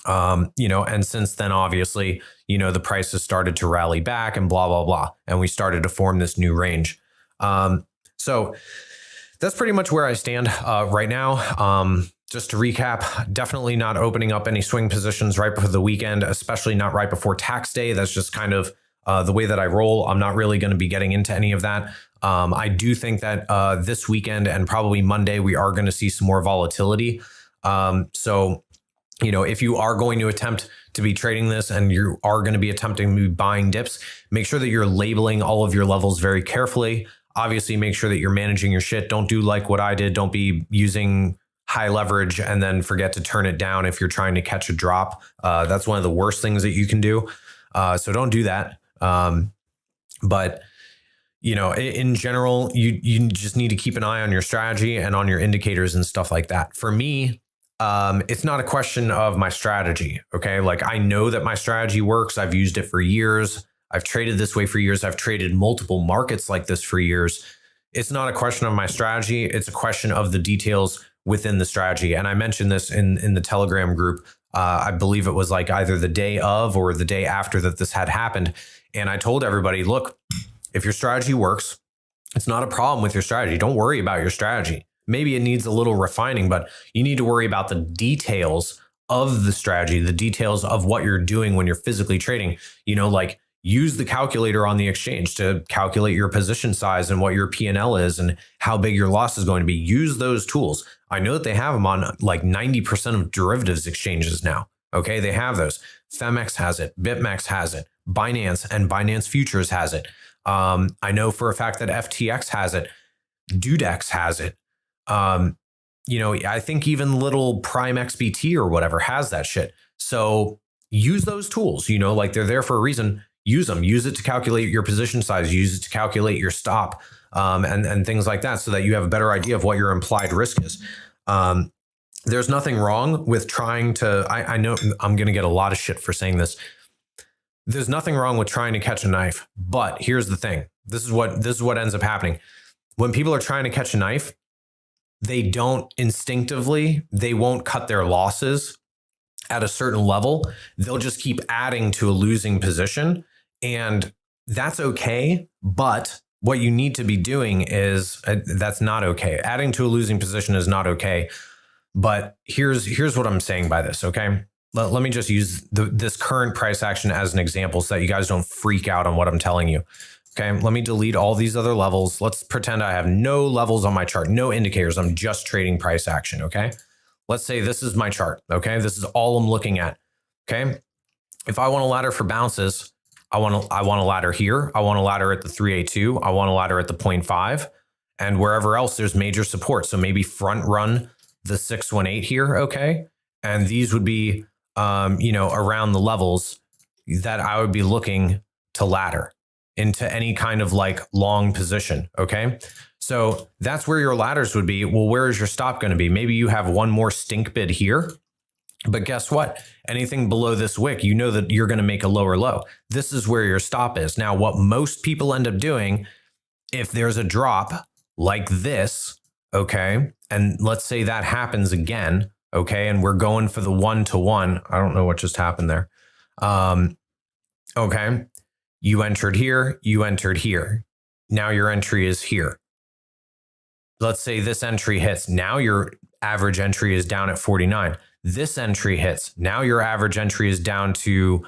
Speaker 1: You know, and since then, obviously, you know, the price has started to rally back and blah, blah, blah. And we started to form this new range. So that's pretty much where I stand right now. Just to recap, definitely not opening up any swing positions right before the weekend, especially not right before tax day. That's just kind of the way that I roll. I'm not really going to be getting into any of that. I do think that this weekend and probably Monday, we are going to see some more volatility. So, you know, if you are going to attempt to be trading this and you are going to be attempting to be buying dips, make sure that you're labeling all of your levels very carefully. Obviously, make sure that you're managing your shit. Don't do like what I did. Don't be using high leverage and then forget to turn it down if you're trying to catch a drop. That's one of the worst things that you can do. So don't do that. But you know, in general, you just need to keep an eye on your strategy and on your indicators and stuff like that. For me, it's not a question of my strategy. Okay. Like I know that my strategy works. I've used it for years. I've traded this way for years. I've traded multiple markets like this for years. It's not a question of my strategy. It's a question of the details within the strategy. And I mentioned this in the Telegram group. I believe it was like either the day of or the day after that this had happened. And I told everybody, look, if your strategy works, it's not a problem with your strategy. Don't worry about your strategy. Maybe it needs a little refining, but you need to worry about the details of the strategy, the details of what you're doing when you're physically trading. You know, like use the calculator on the exchange to calculate your position size and what your P&L is and how big your loss is going to be. Use those tools. I know that they have them on like 90% of derivatives exchanges now. Okay, they have those. Femex has it. BitMEX has it. Binance and Binance Futures has it. I know for a fact that FTX has it. Dudex has it. You know, I think even little Prime XBT or whatever has that shit. So use those tools, you know, like they're there for a reason. use them. Use it to calculate your position size. Use it to calculate your stop, and things like that, so that you have a better idea of what your implied risk is. There's nothing wrong with trying to. I know I'm going to get a lot of shit for saying this. There's nothing wrong with trying to catch a knife, but here's the thing. This is what ends up happening. When people are trying to catch a knife, they don't instinctively, they won't cut their losses at a certain level. They'll just keep adding to a losing position, and that's okay. But what you need to be doing is that's not okay. Adding to a losing position is not okay. But here's what I'm saying by this. Okay. Let me just use this current price action as an example so that you guys don't freak out on what I'm telling you. Okay, let me delete all these other levels. Let's pretend I have no levels on my chart, no indicators. I'm just trading price action, okay? Let's say this is my chart, okay? This is all I'm looking at, okay? If I want a ladder for bounces, I want a ladder here. I want a ladder at the 382. I want a ladder at the 0.5, and wherever else there's major support. So maybe front run the 618 here, okay? And these would be around the levels that I would be looking to ladder into any kind of like long position. Okay. So that's where your ladders would be. Well, where is your stop going to be? Maybe you have one more stink bid here, but guess what? Anything below this wick, you know that you're going to make a lower low. This is where your stop is. Now, what most people end up doing, if there's a drop like this, okay, and let's say that happens again, okay, and we're going for the 1-to-1. I don't know what just happened there. Okay, you entered here, you entered here. Now your entry is here. Let's say this entry hits. Now your average entry is down at 49. This entry hits. Now your average entry is down to,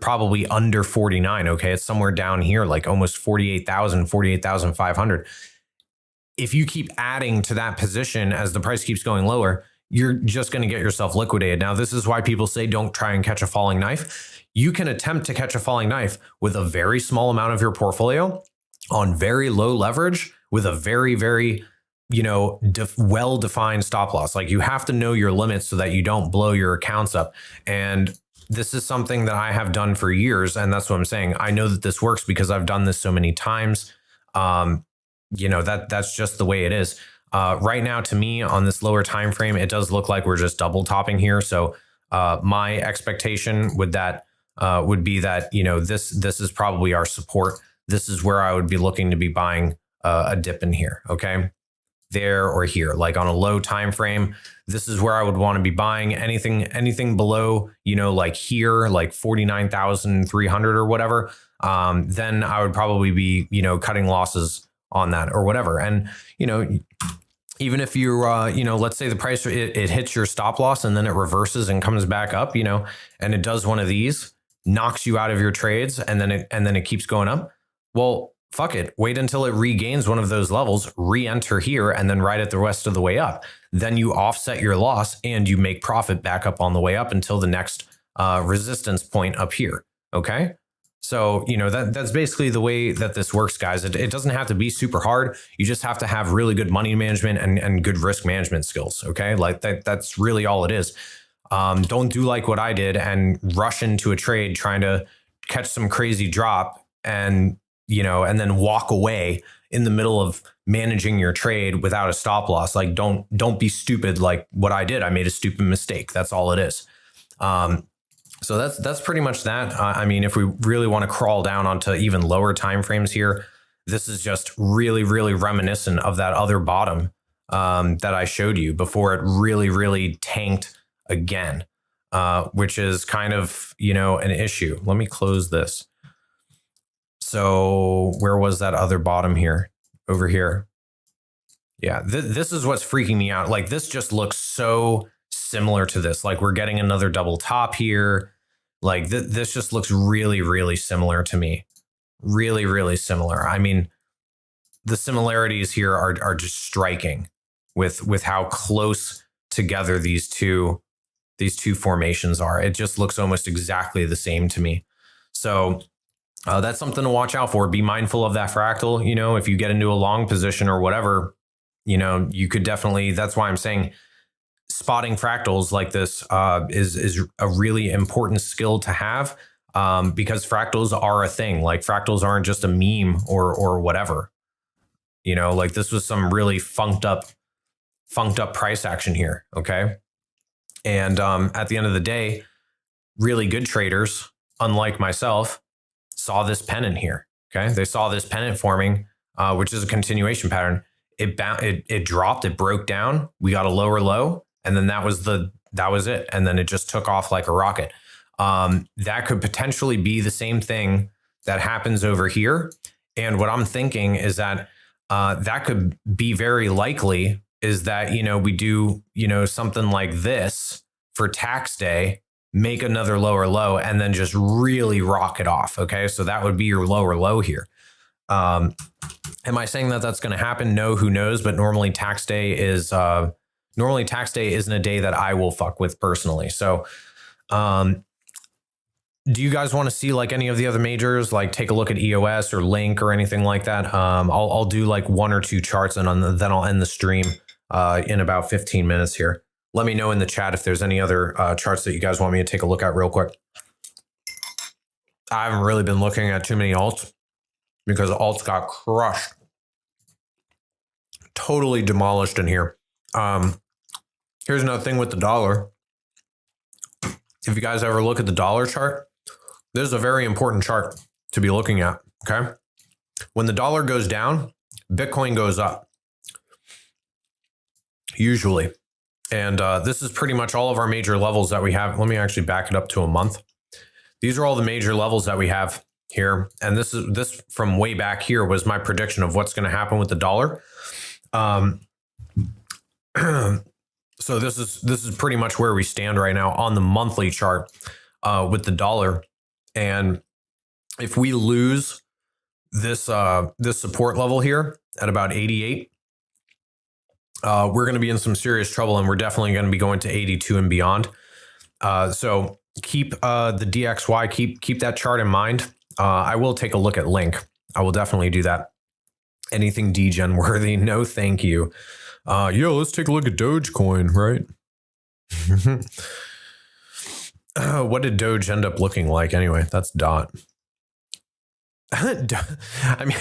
Speaker 1: probably under 49. Okay, it's somewhere down here, like almost 48,000, 48,500. If you keep adding to that position as the price keeps going lower, you're just going to get yourself liquidated. Now, this is why people say don't try and catch a falling knife. You can attempt to catch a falling knife with a very small amount of your portfolio on very low leverage with a very, very, well-defined stop loss. Like, you have to know your limits so that you don't blow your accounts up. And this is something that I have done for years. And that's what I'm saying. I know that this works because I've done this so many times. That's just the way it is. Right now, to me, on this lower time frame, it does look like we're just double topping here. So my expectation would be that this is probably our support. This is where I would be looking to be buying a dip in here. Okay, there or here, like on a low time frame. This is where I would want to be buying anything below, like here, like 49,300 or whatever. Then I would probably be cutting losses on that or whatever. And even if you, let's say the price, it hits your stop loss and then it reverses and comes back up, and it does one of these, knocks you out of your trades, and then it keeps going up. Well, fuck it. Wait until it regains one of those levels, re-enter here, and then ride it the rest of the way up. Then you offset your loss and you make profit back up on the way up until the next resistance point up here. Okay. So, that's basically the way that this works, guys. It doesn't have to be super hard. You just have to have really good money management and good risk management skills. Okay. Like that's really all it is. Don't do like what I did and rush into a trade trying to catch some crazy drop and then walk away in the middle of managing your trade without a stop loss. Like, don't be stupid like what I did. I made a stupid mistake. That's all it is. So that's pretty much that. I mean, if we really want to crawl down onto even lower time frames here, this is just really, really reminiscent of that other bottom that I showed you before it really, really tanked again, which is kind of, an issue. Let me close this. So where was that other bottom here? Over here. Yeah, this is what's freaking me out. Like, this just looks so similar to this. Like, we're getting another double top here. Like, this just looks really, really similar to me. Really, really similar. I mean, the similarities here are just striking with how close together these two formations are. It just looks almost exactly the same to me. So that's something to watch out for. Be mindful of that fractal. If you get into a long position or whatever, you could definitely, that's why I'm saying spotting fractals like this is a really important skill to have. because fractals are a thing. Like fractals aren't just a meme or whatever. You know, like this was some really funked up price action here. Okay. And at the end of the day, really good traders, unlike myself, saw this pennant here. Okay. They saw this pennant forming, which is a continuation pattern. It dropped, it broke down. We got a lower low. And then that was it. And then it just took off like a rocket. That could potentially be the same thing that happens over here. And what I'm thinking is that that could be very likely is that, you know, we do, you know, something like this for tax day, make another lower low, and then just really rock it off. Okay. So that would be your lower low here. Am I saying that that's going to happen? No, who knows? But normally tax day isn't a day that I will fuck with personally. So, do you guys want to see like any of the other majors, like take a look at EOS or Link or anything like that? I'll do like one or two charts and then I'll end the stream in about 15 minutes here. Let me know in the chat if there's any other charts that you guys want me to take a look at real quick. I haven't really been looking at too many alts because alts got crushed. Totally demolished in here. Here's another thing with the dollar. If you guys ever look at the dollar chart, this is a very important chart to be looking at, okay? When the dollar goes down, Bitcoin goes up, usually. And this is pretty much all of our major levels that we have. Let me actually back it up to a month. These are all the major levels that we have here. And this from way back here was my prediction of what's going to happen with the dollar. So this is pretty much where we stand right now on the monthly chart with the dollar. And if we lose this support level here at about 88, we're going to be in some serious trouble, and we're definitely going to be going to 82 and beyond. So keep the DXY, keep that chart in mind. I will take a look at Link. I will definitely do that. Anything degen worthy? No, thank you. Let's take a look at Dogecoin, right? What did Doge end up looking like anyway? That's dot. I mean,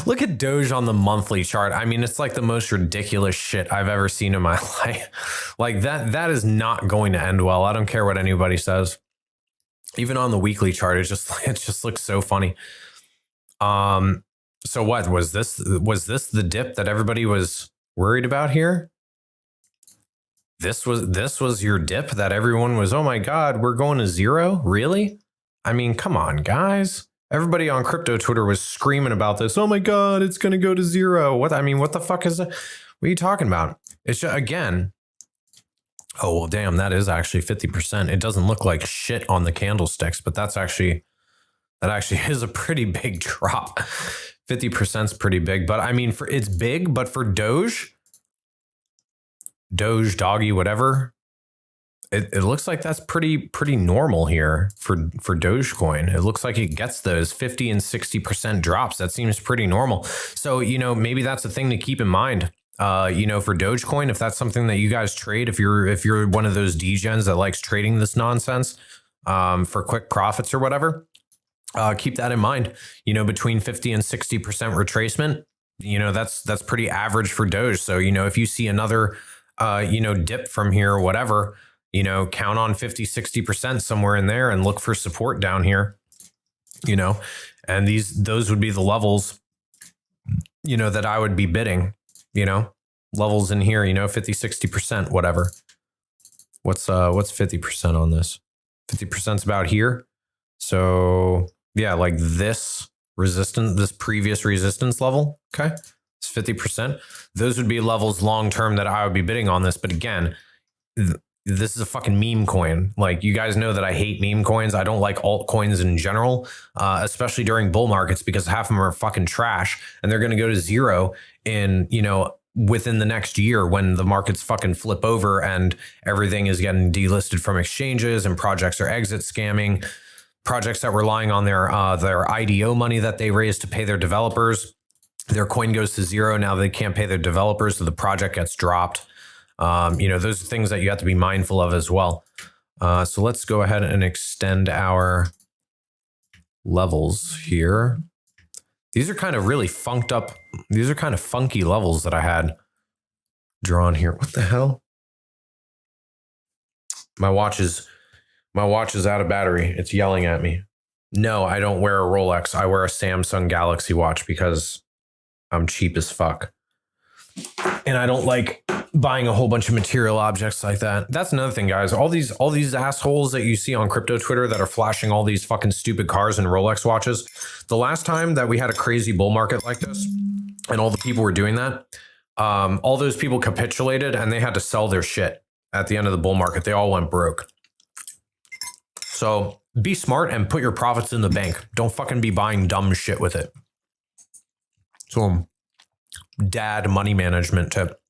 Speaker 1: look at Doge on the monthly chart. I mean, it's like the most ridiculous shit I've ever seen in my life. Like that is not going to end well. I don't care what anybody says. Even on the weekly chart, it just looks so funny. So what was this the dip that everybody was worried about here? This was your dip that everyone was, oh my God, we're going to zero? Really? I mean, come on, guys. Everybody on crypto Twitter was screaming about this. Oh my God, it's going to go to zero. What the fuck is that? What are you talking about? It's just, again, oh, well, damn, that is actually 50%. It doesn't look like shit on the candlesticks, but that actually is a pretty big drop. 50% is pretty big, but I mean, it's big, but for Doge, doggy, whatever, it looks like that's pretty normal here for Dogecoin. It looks like it gets those 50 and 60% drops. That seems pretty normal. So, you know, maybe that's a thing to keep in mind. You know, for Dogecoin, if that's something that you guys trade, if you're one of those degens that likes trading this nonsense for quick profits or whatever, keep that in mind. You know, between 50 and 60% retracement, you know, that's pretty average for Doge. So, you know, if you see another dip from here or whatever, you know, count on 50, 60% somewhere in there and look for support down here, you know, and those would be the levels, you know, that I would be bidding, you know, levels in here, you know, 50, 60%, whatever. What's 50% on this? 50% is about here. So yeah, like this previous resistance level. Okay. It's 50%. Those would be levels long-term that I would be bidding on this. But again, this is a fucking meme coin. Like, you guys know that I hate meme coins. I don't like altcoins in general, especially during bull markets, because half of them are fucking trash and they're going to go to zero in, you know, within the next year when the markets fucking flip over and everything is getting delisted from exchanges and projects are exit scamming. Projects that were relying on their IDO money that they raised to pay their developers, their coin goes to zero. Now they can't pay their developers, so the project gets dropped. You know, those are things that you have to be mindful of as well. So let's go ahead and extend our levels here. These are kind of really funked up. These are kind of funky levels that I had drawn here. What the hell? My watch is out of battery. It's yelling at me. No, I don't wear a Rolex. I wear a Samsung Galaxy watch because I'm cheap as fuck. And I don't like buying a whole bunch of material objects like that. That's another thing, guys. All these assholes that you see on crypto Twitter that are flashing all these fucking stupid cars and Rolex watches. The last time that we had a crazy bull market like this and all the people were doing that, all those people capitulated and they had to sell their shit at the end of the bull market. They all went broke. So be smart and put your profits in the bank. Don't fucking be buying dumb shit with it. So dad money management tip.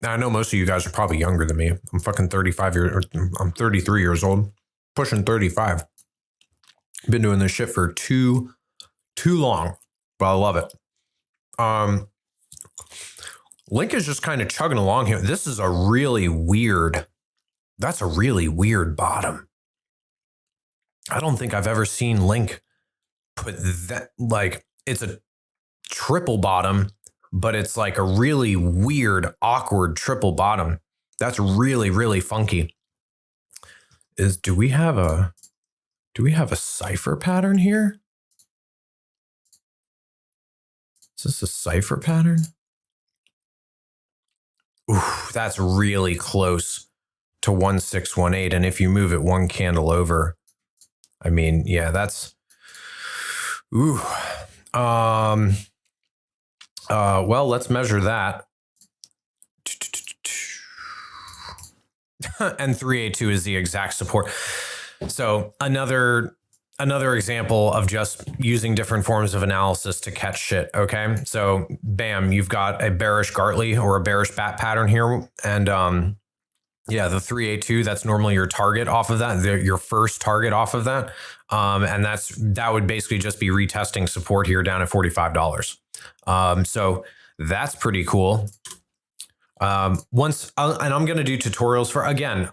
Speaker 1: Now, I know most of you guys are probably younger than me. I'm fucking 33 years old, pushing 35. Been doing this shit for too long, but I love it. Link is just kind of chugging along here. This is a really weird, that's a really weird bottom. I don't think I've ever seen Link put that, like, it's a triple bottom, but it's like a really weird, awkward triple bottom. That's really, really funky. Do we have a cipher pattern here? Is this a cipher pattern? Ooh, that's really close to 1618. And if you move it one candle over, I mean, yeah, that's, ooh. Well, let's measure that. And 382 is the exact support. So another example of just using different forms of analysis to catch shit. Okay. So bam, you've got a bearish Gartley or a bearish bat pattern here. And, yeah, the 382, that's normally your target off of that, your first target off of that. And that would basically just be retesting support here down at $45. So that's pretty cool. And I'm going to do tutorials for, again,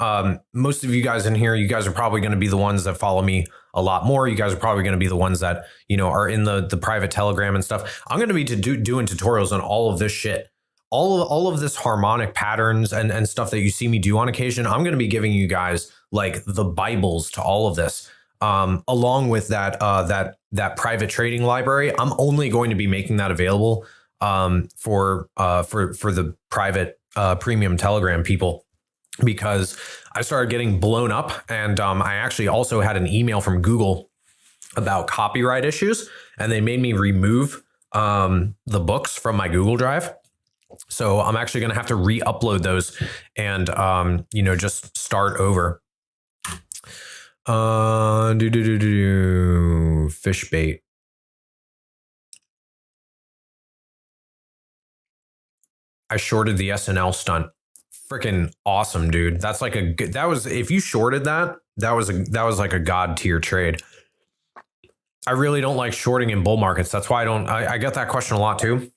Speaker 1: most of you guys in here, you guys are probably going to be the ones that follow me a lot more. You guys are probably going to be the ones that, you know, are in the private Telegram and stuff. I'm going to be doing tutorials on all of this shit. All of this harmonic patterns and stuff that you see me do on occasion. I'm going to be giving you guys like the Bibles to all of this, along with that private trading library. I'm only going to be making that available for the private premium Telegram people, because I started getting blown up, and I actually also had an email from Google about copyright issues, and they made me remove the books from my Google Drive. So I'm actually going to have to re-upload those and, you know, just start over. Fish bait. I shorted the SNL stunt. Freaking awesome, dude. That's like a good, if you shorted that was like a god tier trade. I really don't like shorting in bull markets. That's why I get that question a lot too.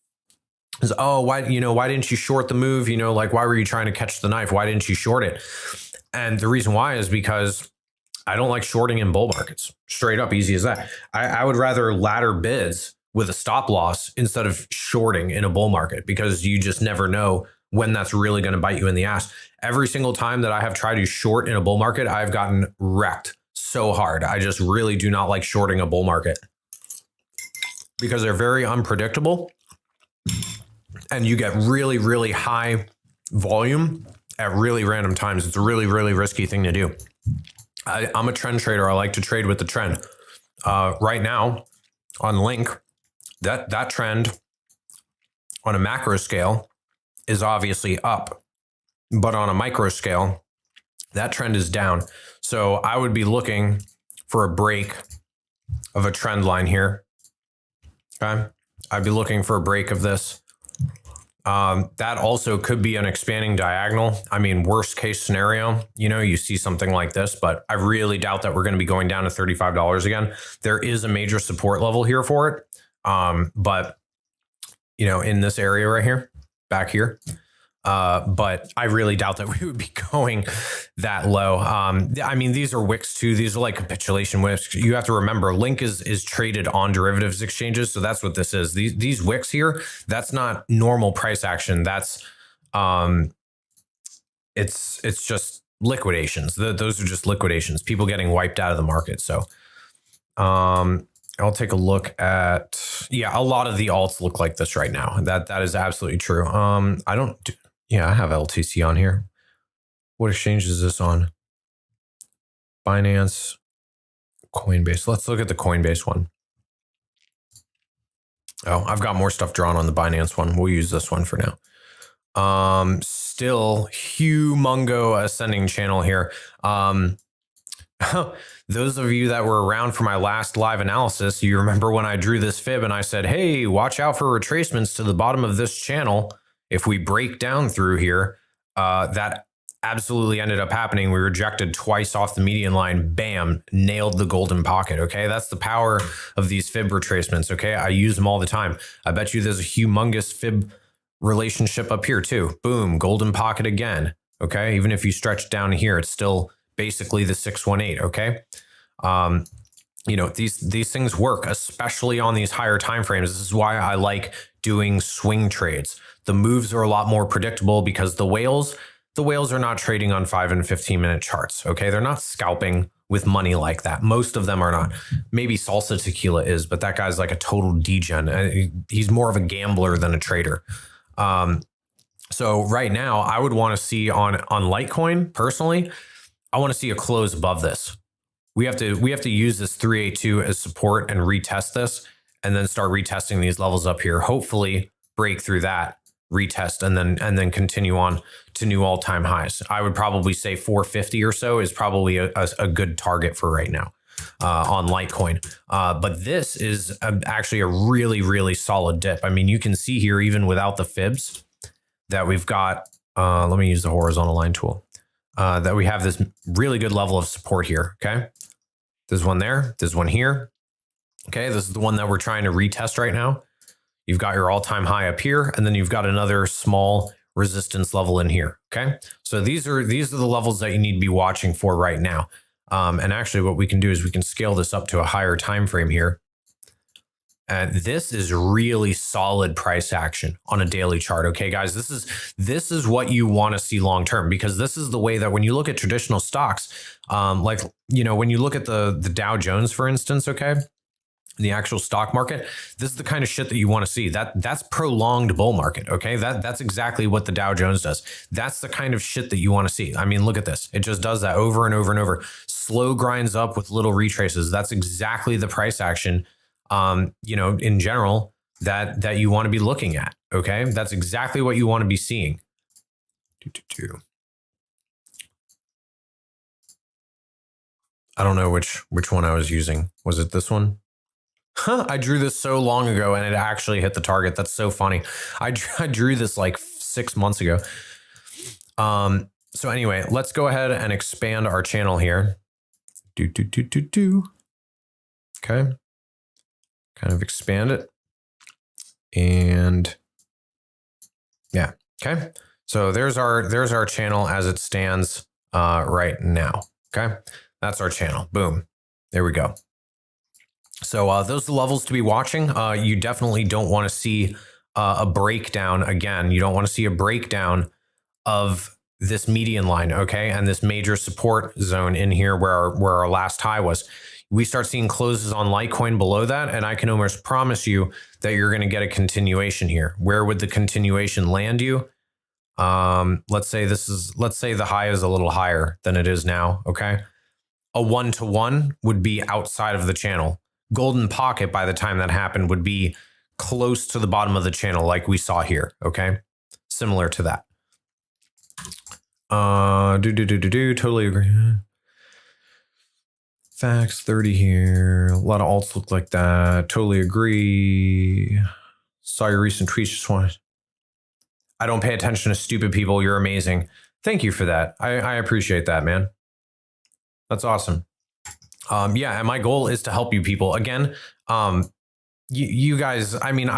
Speaker 1: Is, oh, why didn't you short the move? You know, like, why were you trying to catch the knife? Why didn't you short it? And the reason why is because I don't like shorting in bull markets. Straight up, easy as that. I would rather ladder bids with a stop loss instead of shorting in a bull market, because you just never know when that's really going to bite you in the ass. Every single time that I have tried to short in a bull market, I've gotten wrecked so hard. I just really do not like shorting a bull market because they're very unpredictable. And you get really, really high volume at really random times. It's a really, really risky thing to do. I'm a trend trader. I like to trade with the trend. Right now on Link, that trend on a macro scale is obviously up, but on a micro scale, that trend is down. So I would be looking for a break of a trend line here. Okay. I'd be looking for a break of this. That also could be an expanding diagonal. I mean, worst case scenario, you know, you see something like this, but I really doubt that we're going to be going down to $35 again. There is a major support level here for it. But, you know, in this area right here, back here, But I really doubt that we would be going that low. I mean, these are wicks too. These are like capitulation wicks. You have to remember, Link is traded on derivatives exchanges, so that's what this is. These wicks here, that's not normal price action. That's it's just liquidations. Those are just liquidations. People getting wiped out of the market. So I'll take a look at, yeah, a lot of the alts look like this right now. That is absolutely true. I don't do, yeah, I have LTC on here. What exchange is this on? Binance, Coinbase. Let's look at the Coinbase one. Oh, I've got more stuff drawn on the Binance one. We'll use this one for now. Still humongo ascending channel here. Those of you that were around for my last live analysis, you remember when I drew this fib and I said, hey, watch out for retracements to the bottom of this channel. If we break down through here, that absolutely ended up happening. We rejected twice off the median line. Bam, nailed the golden pocket. Okay, that's the power of these fib retracements. Okay, I use them all the time. I bet you there's a humongous fib relationship up here too. Boom, golden pocket again. Okay, even if you stretch down here, it's still basically the 618. Okay, you know, these things work, especially on these higher time frames. This is why I like doing swing trades. The moves are a lot more predictable because the whales are not trading on 5 and 15-minute charts. Okay, they're not scalping with money like that. Most of them are not. Maybe Salsa Tequila is, but that guy's like a total degen. He's more of a gambler than a trader. So right now, I would want to see on Litecoin personally, I want to see a close above this. We have to use this 382 as support and retest this, and then start retesting these levels up here. Hopefully break through that, retest, and then continue on to new all-time highs. I would probably say 450 or so is probably a good target for right now on Litecoin. But this is actually a really, really solid dip. I mean, you can see here, even without the fibs, that we've got, let me use the horizontal line tool, that we have this really good level of support here, okay? There's one there, there's one here. Okay, this is the one that we're trying to retest right now. You've got your all-time high up here, and then you've got another small resistance level in here, okay? So these are the levels that you need to be watching for right now. And actually what we can do is we can scale this up to a higher time frame here. And this is really solid price action on a daily chart. Okay, guys, this is what you want to see long term, because this is the way that when you look at traditional stocks, like, you know, when you look at the Dow Jones, for instance, okay, the actual stock market, this is the kind of shit that you want to see. That's prolonged bull market. Okay, that's exactly what the Dow Jones does. That's the kind of shit that you want to see. I mean, look at this. It just does that over and over and over. Slow grinds up with little retraces. That's exactly the price action, you know, in general, that you want to be looking at. Okay, that's exactly what you want to be seeing. I don't know which one I was using. Was it this one? Huh, I drew this so long ago and it actually hit the target. That's so funny. I drew this like 6 months ago. So anyway, let's go ahead and expand our channel here. Okay. Kind of expand it. And yeah. Okay. So there's our channel as it stands right now. Okay. That's our channel. Boom. There we go. So those are the levels to be watching. You definitely don't want to see a breakdown again. You don't want to see a breakdown of this median line, okay, and this major support zone in here where our last high was. We start seeing closes on Litecoin below that, and I can almost promise you that you're going to get a continuation here. Where would the continuation land you? Let's say the high is a little higher than it is now, okay? A 1-to-1 would be outside of the channel. Golden pocket by the time that happened would be close to the bottom of the channel like we saw here, okay? Similar to that. Totally agree. Facts 30 here. A lot of alts look like that. Totally agree. Saw your recent tweets. Just wanted. I don't pay attention to stupid people. You're amazing. Thank you for that. I appreciate that, man. That's awesome. Yeah, and my goal is to help you people. Again, you guys, I mean,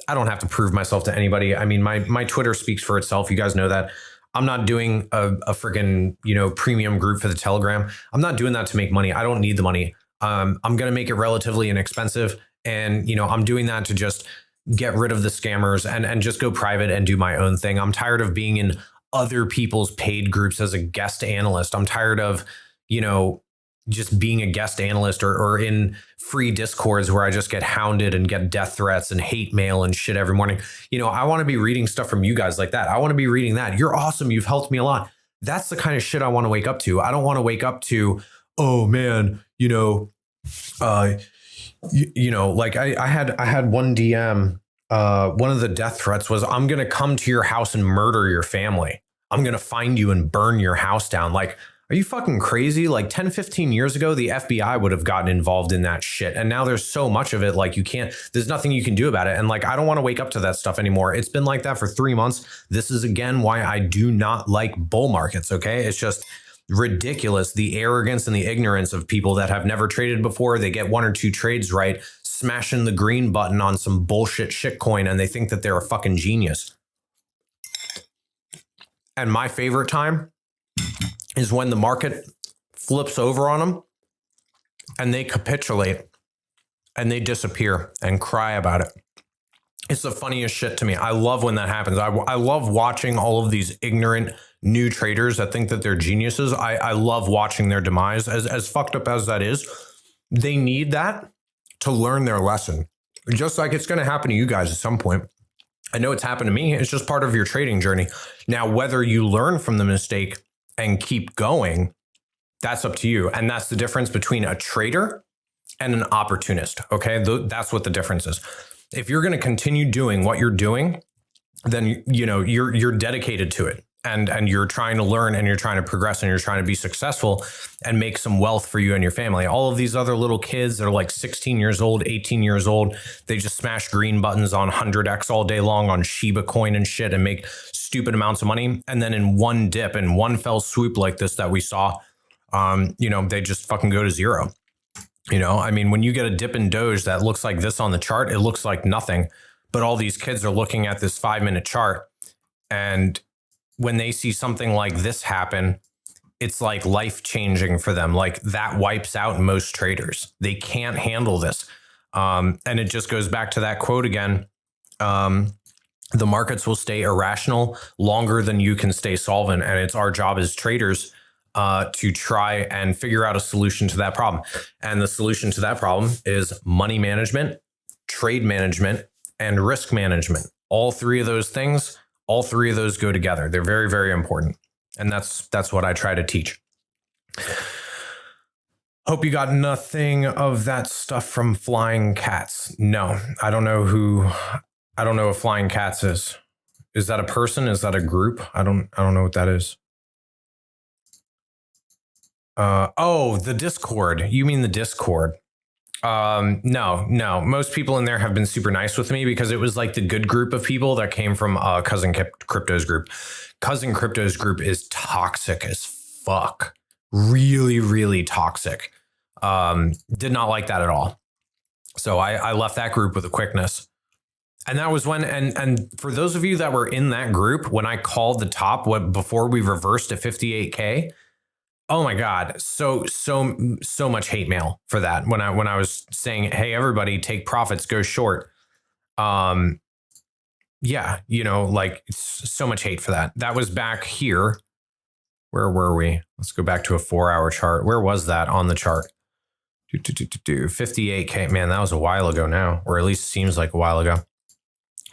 Speaker 1: I don't have to prove myself to anybody. I mean, my Twitter speaks for itself. You guys know that. I'm not doing a freaking, premium group for the Telegram. I'm not doing that to make money. I don't need the money. I'm going to make it relatively inexpensive. And, I'm doing that to just get rid of the scammers and just go private and do my own thing. I'm tired of being in other people's paid groups as a guest analyst. I'm tired of, just being a guest analyst or in free discords where I just get hounded and get death threats and hate mail and shit every morning. I want to be reading stuff from you guys like that. I want to be reading that. You're awesome. You've helped me a lot. That's the kind of shit I want to wake up to. I don't want to wake up to, oh man, like I had one DM, one of the death threats was, I'm going to come to your house and murder your family. I'm going to find you and burn your house down. Like, are you fucking crazy? Like 10, 15 years ago, the FBI would have gotten involved in that shit. And now there's so much of it. Like there's nothing you can do about it. And like, I don't want to wake up to that stuff anymore. It's been like that for 3 months. This is again, why I do not like bull markets. Okay. It's just ridiculous. The arrogance and the ignorance of people that have never traded before. They get 1 or 2 trades right, smashing the green button on some bullshit shitcoin. And they think that they're a fucking genius. And my favorite time is when the market flips over on them and they capitulate and they disappear and cry about it. It's the funniest shit to me. I love when that happens. I love watching all of these ignorant new traders that think that they're geniuses. I love watching their demise. As fucked up as that is, they need that to learn their lesson. Just like it's going to happen to you guys at some point. I know it's happened to me. It's just part of your trading journey. Now, whether you learn from the mistake and keep going, that's up to you. And that's the difference between a trader and an opportunist. Okay. That's what the difference is. If you're going to continue doing what you're doing, then, you're dedicated to it and you're trying to learn and you're trying to progress and you're trying to be successful and make some wealth for you and your family. All of these other little kids that are like 16 years old, 18 years old, they just smash green buttons on 100x all day long on Shiba coin and shit and make stupid amounts of money. And then in one dip, in one fell swoop like this that we saw, they just fucking go to zero. I mean, when you get a dip in Doge that looks like this on the chart, it looks like nothing. But all these kids are looking at this 5-minute chart. And when they see something like this happen, it's like life changing for them. Like that wipes out most traders. They can't handle this. And it just goes back to that quote again. The markets will stay irrational longer than you can stay solvent. And it's our job as traders to try and figure out a solution to that problem. And the solution to that problem is money management, trade management, and risk management. All 3 of those things, all 3 of those go together. They're very, very important. And that's what I try to teach. Hope you got nothing of that stuff from Flying Cats. No, I don't know what Flying Cats is. Is that a person? Is that a group? I don't know what that is. The Discord. You mean the Discord? No. Most people in there have been super nice with me because it was like the good group of people that came from Cousin Crypto's group. Cousin Crypto's group is toxic as fuck. Really, really toxic. Did not like that at all. So I left that group with a quickness. And that was when, and for those of you that were in that group, when I called the top, before we reversed to 58K, oh my God, so much hate mail for that. When I was saying, hey, everybody take profits, go short. Yeah, like so much hate for that. That was back here. Where were we? Let's go back to a 4-hour chart. Where was that on the chart? 58K, man, that was a while ago now, or at least seems like a while ago.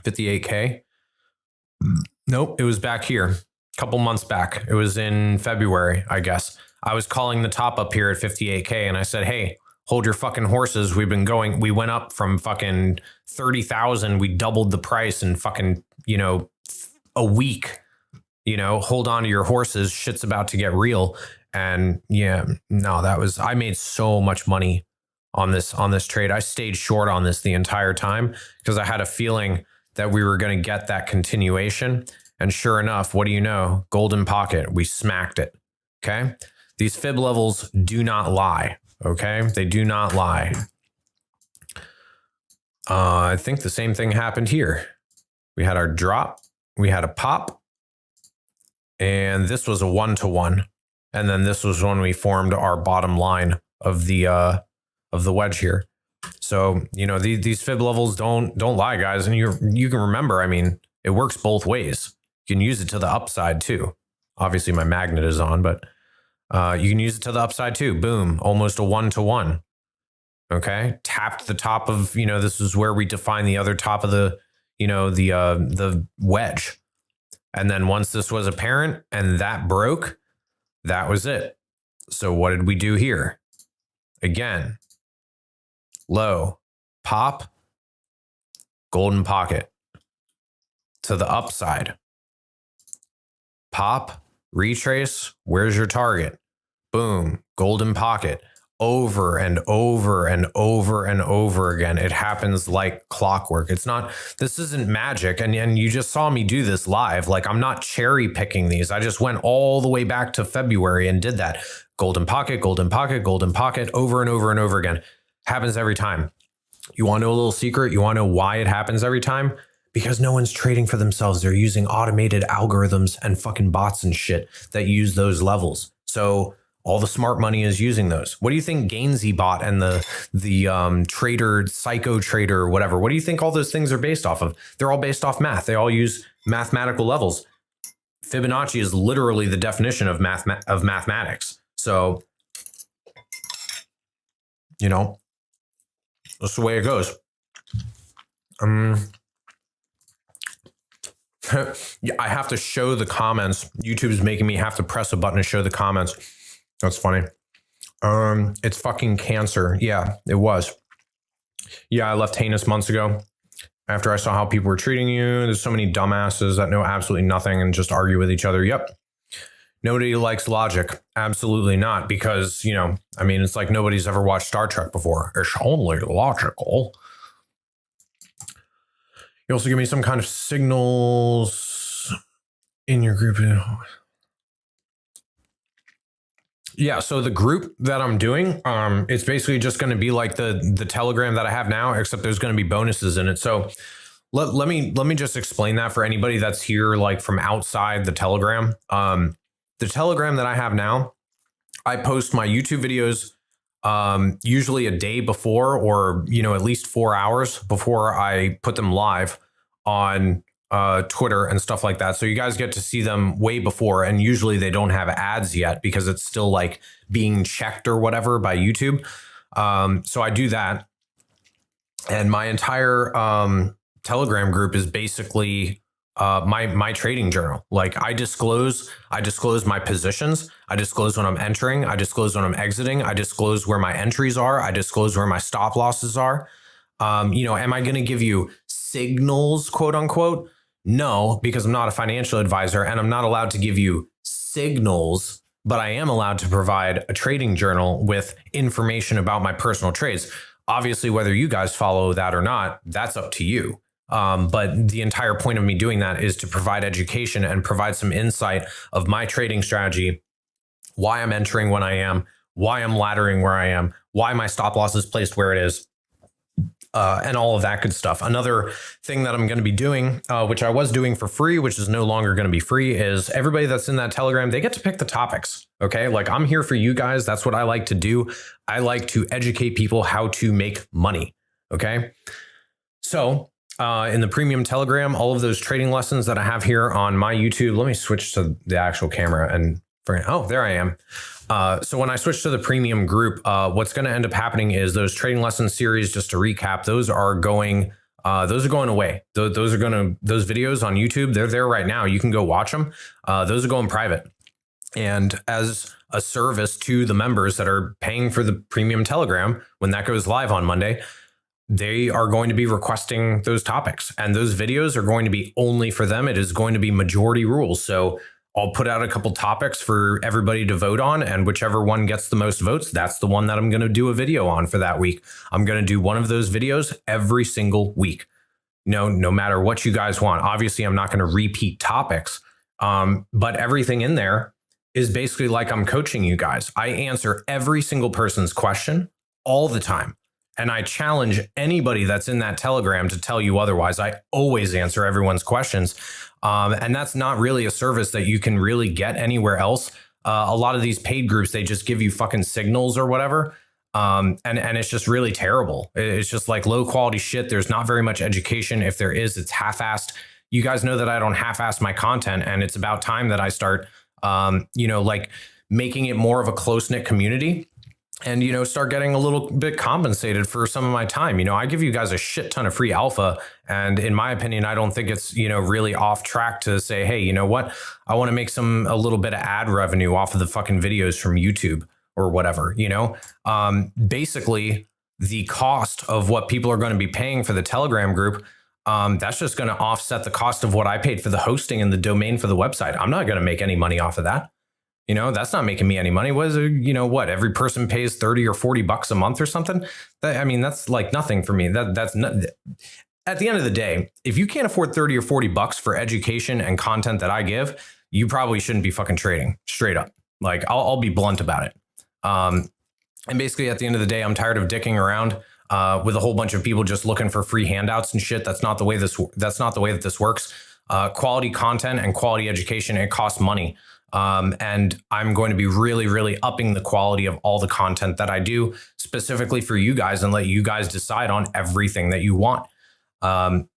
Speaker 1: 58K. Nope, it was back here. A couple months back. It was in February, I guess. I was calling the top up here at 58K and I said, hey, hold your fucking horses. We went up from fucking 30,000. We doubled the price in fucking, a week. Hold on to your horses. Shit's about to get real. And yeah, no, I made so much money on this trade. I stayed short on this the entire time because I had a feeling that we were going to get that continuation. And sure enough, what do you know? Golden pocket. We smacked it. Okay. These fib levels do not lie. Okay. They do not lie. I think the same thing happened here. We had our drop, we had a pop, and this was a 1-to-1. And then this was when we formed our bottom line of the wedge here. So, you know, these fib levels don't lie, guys. And you can remember, I mean, it works both ways. You can use it to the upside too. Obviously my magnet is on, but you can use it to the upside too. Boom, almost a 1-to-1. Okay, tapped the top of, you know, this is where we define the other top of the, you know, the wedge. And then once this was apparent and that broke, that was it. So what did we do here? Again, low, pop, golden pocket to the upside. Pop, retrace, where's your target? Boom, golden pocket. Over and over and over and over again. It happens like clockwork. This isn't magic. And you just saw me do this live. Like, I'm not cherry picking these. I just went all the way back to February and did that. Golden pocket, golden pocket, golden pocket, over and over and over again. Happens every time. You want to know a little secret? You want to know why it happens every time? Because no one's trading for themselves. They're using automated algorithms and fucking bots and shit that use those levels. So all the smart money is using those. What do you think Gainsey bot and the trader, psycho trader, whatever? What do you think all those things are based off of? They're all based off math. They all use mathematical levels. Fibonacci is literally the definition of mathematics. So, you know, that's the way it goes. Yeah, I have to show the comments. YouTube's making me have to press a button to show the comments. That's funny. It's fucking cancer. Yeah, it was. Yeah, I left Heinous months ago after I saw how people were treating you. There's so many dumbasses that know absolutely nothing and just argue with each other. Yep. Nobody likes logic. Absolutely not. Because, you know, I mean, it's like nobody's ever watched Star Trek before. It's only logical. You also give me some kind of signals in your group. Yeah, so the group that I'm doing, it's basically just going to be like the Telegram that I have now, except there's going to be bonuses in it. So let me just explain that for anybody that's here, like from outside the Telegram. The Telegram that I have now, I post my YouTube videos usually a day before, or, you know, at least 4 hours before I put them live on Twitter and stuff like that. So you guys get to see them way before, and usually they don't have ads yet because it's still like being checked or whatever by YouTube. So I do that. And my entire Telegram group is basically my trading journal. Like I disclose my positions. I disclose when I'm entering. I disclose when I'm exiting. I disclose where my entries are. I disclose where my stop losses are. You know, am I going to give you signals, quote unquote? No, because I'm not a financial advisor and I'm not allowed to give you signals, but I am allowed to provide a trading journal with information about my personal trades. Obviously, whether you guys follow that or not, that's up to you. But the entire point of me doing that is to provide education and provide some insight of my trading strategy, why I'm entering when I am, why I'm laddering where I am, why my stop loss is placed where it is. And all of that good stuff. Another thing that I'm going to be doing, which I was doing for free, which is no longer going to be free, is everybody that's in that Telegram, they get to pick the topics. Okay. Like I'm here for you guys. That's what I like to do. I like to educate people how to make money. Okay. So in the premium Telegram, all of those trading lessons that I have here on my YouTube, let me switch to the actual camera and oh, there I am. So when I switch to the premium group, what's going to end up happening is those trading lesson series, just to recap, those are going away. Those videos on YouTube, they're there right now. You can go watch them. Those are going private. And as a service to the members that are paying for the premium Telegram, when that goes live on Monday, they are going to be requesting those topics, and those videos are going to be only for them. It is going to be majority rules. So I'll put out a couple topics for everybody to vote on, and whichever one gets the most votes, that's the one that I'm going to do a video on for that week. I'm going to do one of those videos every single week. No matter what you guys want. Obviously, I'm not going to repeat topics, but everything in there is basically like I'm coaching you guys. I answer every single person's question all the time. And I challenge anybody that's in that Telegram to tell you otherwise. I always answer everyone's questions. And that's not really a service that you can really get anywhere else. A lot of these paid groups, they just give you fucking signals or whatever. And it's just really terrible. It's just like low quality shit. There's not very much education. If there is, it's half-assed. You guys know that I don't half-ass my content, and it's about time that I start, like making it more of a close-knit community. And, start getting a little bit compensated for some of my time. I give you guys a shit ton of free alpha. And in my opinion, I don't think it's, really off track to say, hey, you know what? I want to make a little bit of ad revenue off of the fucking videos from YouTube or whatever, basically the cost of what people are going to be paying for the Telegram group. That's just going to offset the cost of what I paid for the hosting and the domain for the website. I'm not going to make any money off of that. That's not making me any money. Was every person pays 30 or 40 bucks a month or something. That's like nothing for me. That's not, at the end of the day, if you can't afford 30 or 40 bucks for education and content that I give, you probably shouldn't be fucking trading, straight up. Like I'll be blunt about it. And basically at the end of the day, I'm tired of dicking around with a whole bunch of people just looking for free handouts and shit. That's not the way that this works. Quality content and quality education, it costs money. And I'm going to be really, really upping the quality of all the content that I do specifically for you guys and let you guys decide on everything that you want.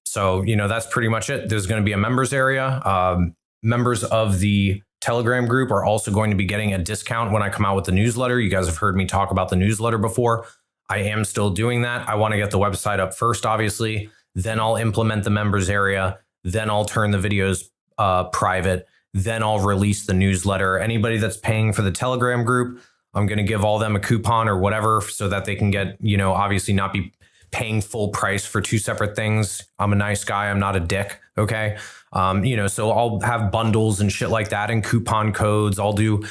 Speaker 1: So that's pretty much it. There's going to be a members area. Members of the Telegram group are also going to be getting a discount when I come out with the newsletter. You guys have heard me talk about the newsletter before. I am still doing that. I want to get the website up first, obviously. Then I'll implement the members area. Then I'll turn the videos private. Then I'll release the newsletter. Anybody that's paying for the Telegram group, I'm going to give all them a coupon or whatever so that they can get, obviously not be paying full price for two separate things. I'm a nice guy. I'm not a dick. Okay. So I'll have bundles and shit like that and coupon codes. I'll do,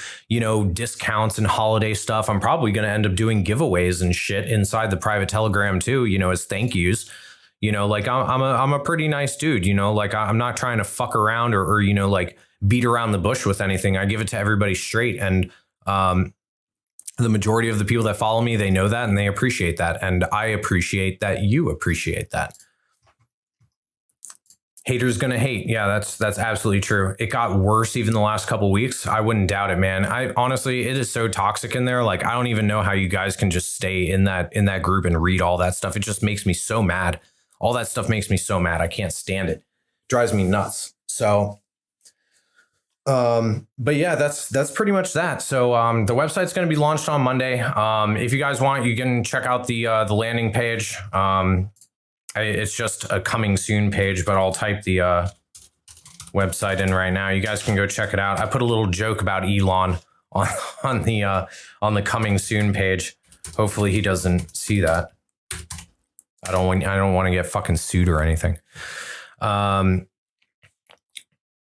Speaker 1: discounts and holiday stuff. I'm probably going to end up doing giveaways and shit inside the private Telegram too, as thank yous. I'm a pretty nice dude, I'm not trying to fuck around or beat around the bush with anything. I give it to everybody straight. And the majority of the people that follow me, they know that and they appreciate that. And I appreciate that you appreciate that. Haters gonna hate. Yeah, that's absolutely true. It got worse even the last couple of weeks. I wouldn't doubt it, man. I honestly, it is so toxic in there. Like, I don't even know how you guys can just stay in that group and read all that stuff. It just makes me so mad. All that stuff makes me so mad. I can't stand it. Drives me nuts. So but yeah, that's pretty much that. So the website's going to be launched on Monday. If you guys want, you can check out the landing page. It's just a coming soon page, but I'll type the website in right now. You guys can go check it out. I put a little joke about Elon on the coming soon page. Hopefully he doesn't see that. I don't want to get fucking sued or anything.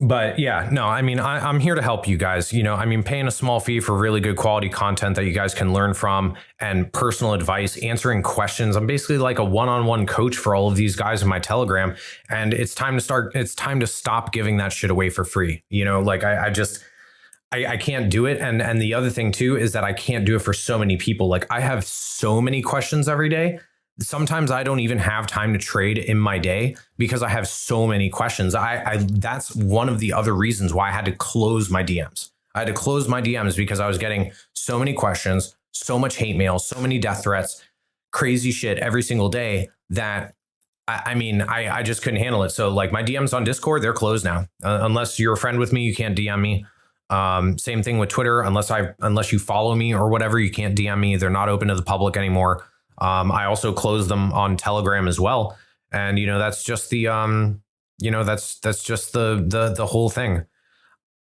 Speaker 1: But yeah, no, I'm here to help you guys. Paying a small fee for really good quality content that you guys can learn from and personal advice, answering questions. I'm basically like a one-on-one coach for all of these guys in my Telegram. And it's time to stop giving that shit away for free. I can't do it. And the other thing too, is that I can't do it for so many people. Like, I have so many questions every day. Sometimes I don't even have time to trade in my day because I have so many questions. That's one of the other reasons why I had to close my DMs. I had to close my DMs because I was getting so many questions, so much hate mail, so many death threats, crazy shit every single day that I just couldn't handle it. So like, my DMs on Discord, they're closed now. Unless you're a friend with me, you can't DM me. Same thing with Twitter. Unless you follow me or whatever, you can't DM me. They're not open to the public anymore. I also closed them on Telegram as well. And, that's just the, that's just the whole thing.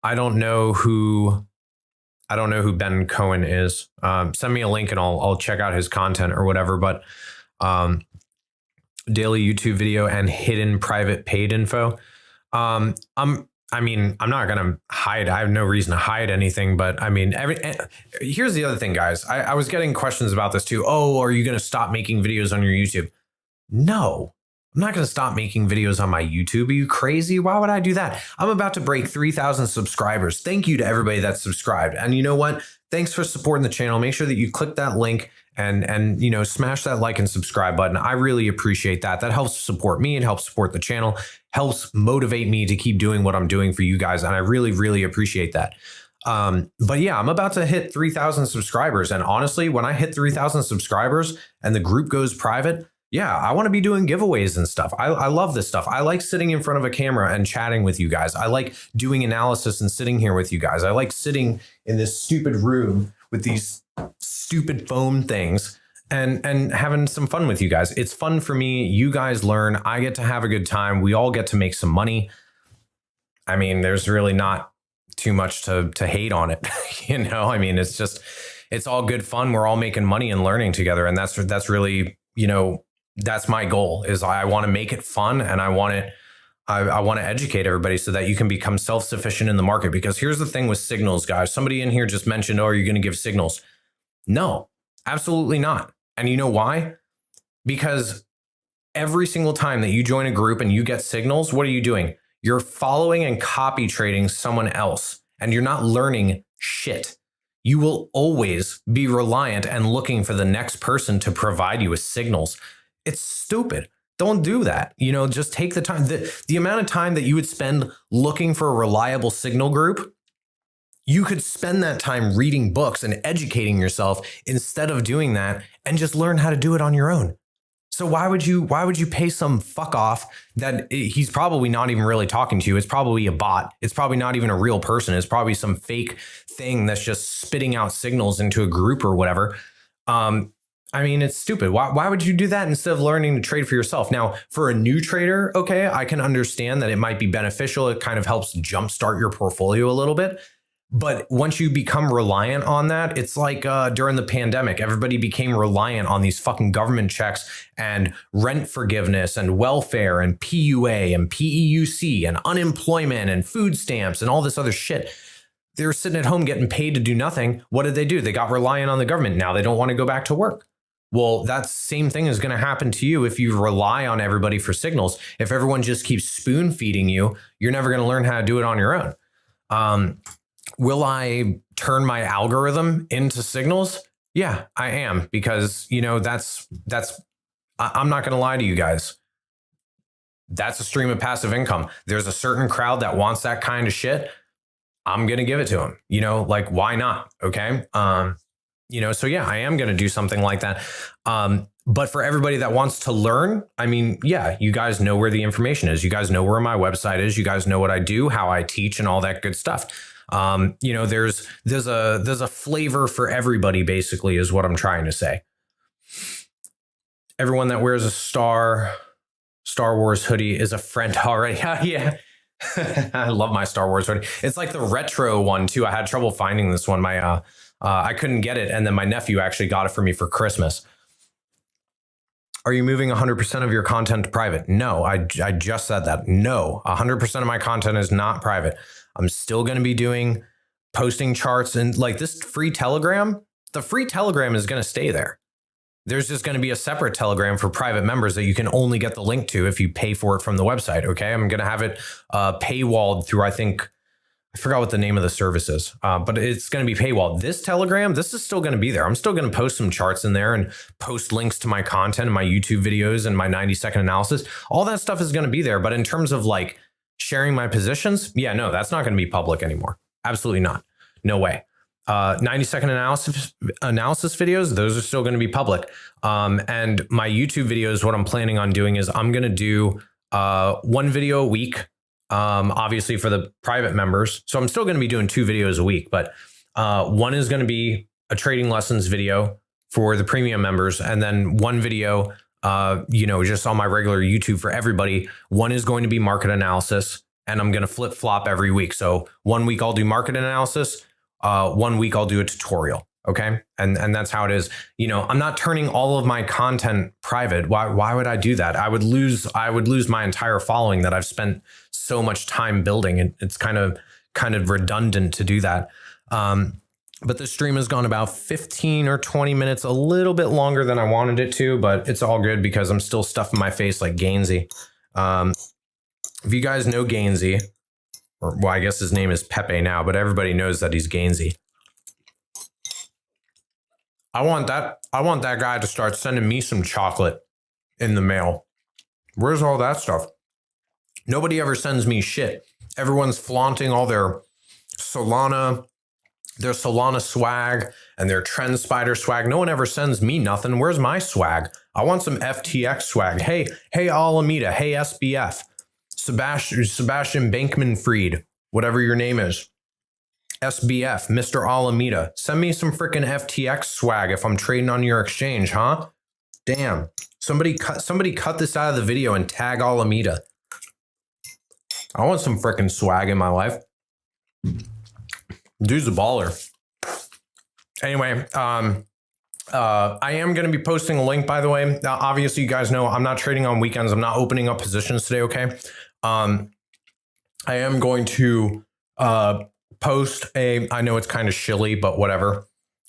Speaker 1: I don't know who Ben Cohen is. Send me a link and I'll check out his content or whatever. But, daily YouTube video and hidden private paid info. I'm not going to hide. I have no reason to hide anything, but here's the other thing, guys. I was getting questions about this too. Oh, are you going to stop making videos on your YouTube? No, I'm not going to stop making videos on my YouTube. Are you crazy? Why would I do that? I'm about to break 3,000 subscribers. Thank you to everybody that's subscribed. And you know what? Thanks for supporting the channel. Make sure that you click that link and you know, smash that like and subscribe button. I really appreciate that. That helps support me. It helps support the channel, helps motivate me to keep doing what I'm doing for you guys. And I really, really appreciate that. But yeah, I'm about to hit 3,000 subscribers. And honestly, when I hit 3,000 subscribers and the group goes private, yeah, I want to be doing giveaways and stuff. I love this stuff. I like sitting in front of a camera and chatting with you guys. I like doing analysis and sitting here with you guys. I like sitting in this stupid room with these stupid foam things and having some fun with you guys. It's fun for me. You guys learn. I get to have a good time. We all get to make some money. I mean, there's really not too much to hate on it. You know, I mean, it's all good fun. We're all making money and learning together. And that's really, you know, that's my goal. Is I want to make it fun, and I want to educate everybody so that you can become self-sufficient in the market. Because here's the thing with signals, guys. Somebody in here just mentioned, oh, are you going to give signals? No, absolutely not. And you know why? Because every single time that you join a group and you get signals, what are you doing? You're following and copy trading someone else, and you're not learning shit. You will always be reliant and looking for the next person to provide you with signals. It's stupid. Don't do that. You know, just take the time. The amount of time that you would spend looking for a reliable signal group, you could spend that time reading books and educating yourself instead of doing that, and just learn how to do it on your own. So why would you pay some fuck off that he's probably not even really talking to you? It's probably a bot. It's probably not even a real person. It's probably some fake thing that's just spitting out signals into a group or whatever. I mean, it's stupid. Why would you do that instead of learning to trade for yourself? Now, for a new trader, okay, I can understand that it might be beneficial. It kind of helps jumpstart your portfolio a little bit. But once you become reliant on that, it's like during the pandemic, everybody became reliant on these fucking government checks and rent forgiveness and welfare and PUA and PEUC and unemployment and food stamps and all this other shit. They were sitting at home getting paid to do nothing. What did they do? They got reliant on the government. Now they don't want to go back to work. Well, that same thing is going to happen to you if you rely on everybody for signals. If everyone just keeps spoon feeding you, you're never going to learn how to do it on your own. Will I turn my algorithm into signals? Yeah, I am, because, you know, I'm not going to lie to you guys. That's a stream of passive income. There's a certain crowd that wants that kind of shit. I'm going to give it to them, you know, like, why not? Okay. You know, so yeah, I am going to do something like that. But for everybody that wants to learn, I mean, yeah, you guys know where the information is. You guys know where my website is. You guys know what I do, how I teach, and all that good stuff. You know, there's a flavor for everybody, basically, is what I'm trying to say. Everyone that wears a Star Wars hoodie is a friend already. Yeah. I love my Star Wars hoodie. It's like the retro one too. I had trouble finding this one. I couldn't get it. And then my nephew actually got it for me for Christmas. Are you moving 100% of your content to private? No, I just said that. No, 100% of my content is not private. I'm still going to be posting charts, and like this free Telegram, the free Telegram is going to stay there. There's just going to be a separate Telegram for private members that you can only get the link to if you pay for it from the website. Okay. I'm going to have it paywalled through, I forgot what the name of the service is, but it's going to be paywalled. This Telegram, this is still going to be there. I'm still going to post some charts in there and post links to my content and my YouTube videos and my 90-second analysis. All that stuff is going to be there. But in terms of like sharing my positions, yeah, no, that's not going to be public anymore. Absolutely not. No way. 90-second analysis videos, those are still going to be public. And my YouTube videos, what I'm planning on doing is I'm going to do one video a week. Obviously for the private members. So I'm still going to be doing 2 videos a week, but one is going to be a trading lessons video for the premium members. And then one video, you know, just on my regular YouTube for everybody. One is going to be market analysis, and I'm going to flip flop every week. So one week I'll do market analysis. 1 week I'll do a tutorial. Okay. And that's how it is. You know, I'm not turning all of my content private. Why would I do that? I would lose my entire following that I've spent so much time building. And it's kind of redundant to do that. But the stream has gone about 15 or 20 minutes, a little bit longer than I wanted it to, but it's all good because I'm still stuffing my face like Gainsey. If you guys know Gainsey, or well, I guess his name is Pepe now, but everybody knows that he's Gainsey. I want that guy to start sending me some chocolate in the mail. Where's all that stuff? Nobody ever sends me shit. Everyone's flaunting all their Solana swag and their Trend Spider swag. No one ever sends me nothing. Where's my swag? I want some FTX swag. Hey, Alameda. Hey, SBF. Sebastian Bankman-Fried, whatever your name is. SBF, Mr. Alameda. Send me some freaking FTX swag if I'm trading on your exchange, huh? Damn. Somebody cut this out of the video and tag Alameda. I want some freaking swag in my life. Dude's a baller. Anyway, I am going to be posting a link, by the way. Now, obviously, you guys know I'm not trading on weekends. I'm not opening up positions today, okay? I am going to post I know it's kind of shilly, but whatever.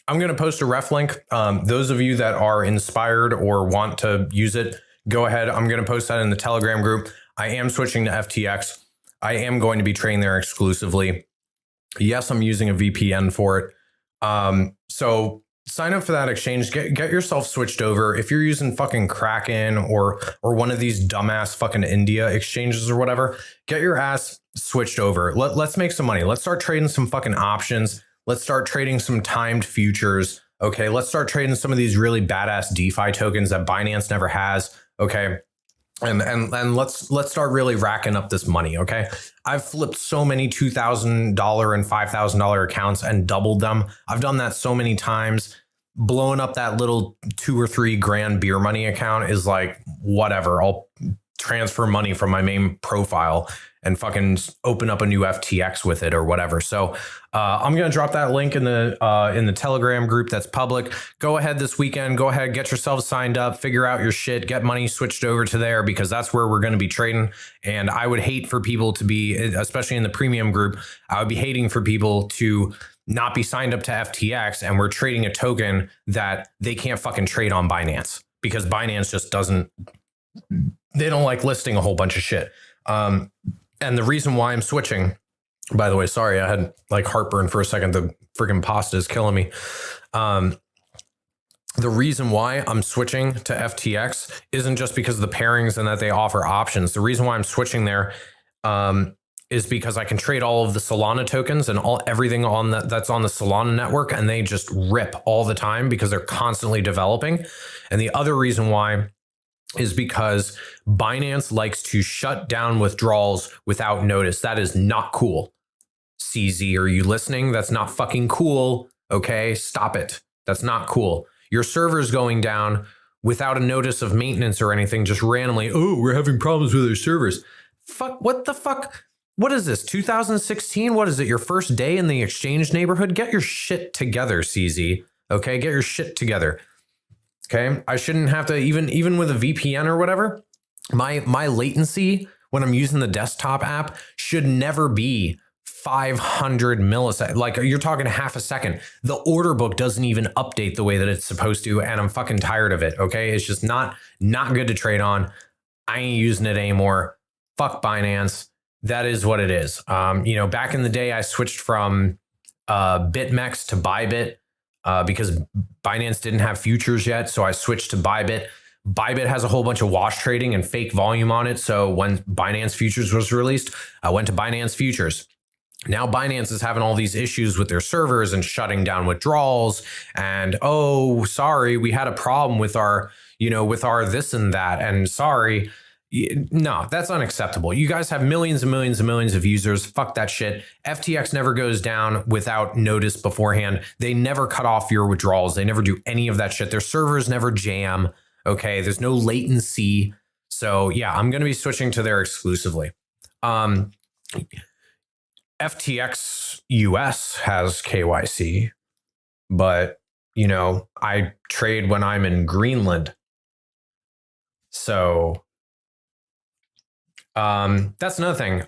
Speaker 1: I'm going to post a ref link. Those of you that are inspired or want to use it, go ahead. I'm going to post that in the Telegram group. I am switching to FTX. I am going to be trading there exclusively. Yes, I'm using a VPN for it. So sign up for that exchange. Get yourself switched over. If you're using fucking Kraken or one of these dumbass fucking India exchanges or whatever, get your ass switched over. Let's make some money. Let's start trading some fucking options. Let's start trading some timed futures. Okay, let's start trading some of these really badass DeFi tokens that Binance never has. Okay. And let's start really racking up this money, okay? I've flipped so many $2,000 and $5,000 accounts and doubled them. I've done that so many times. Blowing up that little $2 or $3 grand beer money account is like, whatever. I'll transfer money from my main profile and fucking open up a new FTX with it or whatever. So I'm going to drop that link in the Telegram group that's public. Go ahead this weekend. Go ahead, get yourself signed up, figure out your shit, get money switched over to there because that's where we're going to be trading. And I would hate for people to be, especially in the premium group, I would be hating for people to not be signed up to FTX and we're trading a token that they can't fucking trade on Binance because Binance just doesn't, they don't like listing a whole bunch of shit. And the reason why I'm switching, by the way, sorry, I had like heartburn for a second. The freaking pasta is killing me. The reason why I'm switching to FTX isn't just because of the pairings and that they offer options. The reason why I'm switching there is because I can trade all of the Solana tokens and everything on that's on the Solana network, and they just rip all the time because they're constantly developing. And the other reason why is because Binance likes to shut down withdrawals without notice. That is not cool. CZ, are you listening? That's not fucking cool. Okay, stop it. That's not cool. Your server's going down without a notice of maintenance or anything, just randomly. Oh, we're having problems with our servers. Fuck, what the fuck? What is this, 2016? What is it, your first day in the exchange neighborhood? Get your shit together, CZ. Okay, get your shit together. Okay, I shouldn't have to, even with a VPN or whatever, my latency when I'm using the desktop app should never be 500 milliseconds. Like you're talking half a second. The order book doesn't even update the way that it's supposed to, and I'm fucking tired of it. Okay, it's just not good to trade on. I ain't using it anymore. Fuck Binance. That is what it is. Back in the day, I switched from BitMEX to Bybit. Because Binance didn't have futures yet. So I switched to Bybit. Bybit has a whole bunch of wash trading and fake volume on it. So when Binance Futures was released, I went to Binance Futures. Now Binance is having all these issues with their servers and shutting down withdrawals. And, oh, sorry, we had a problem with our this and that. And sorry. No, that's unacceptable. You guys have millions and millions and millions of users. Fuck that shit. FTX never goes down without notice beforehand. They never cut off your withdrawals. They never do any of that shit. Their servers never jam. Okay, there's no latency. So yeah, I'm going to be switching to there exclusively. FTX US has KYC, but I trade when I'm in Greenland. So that's another thing.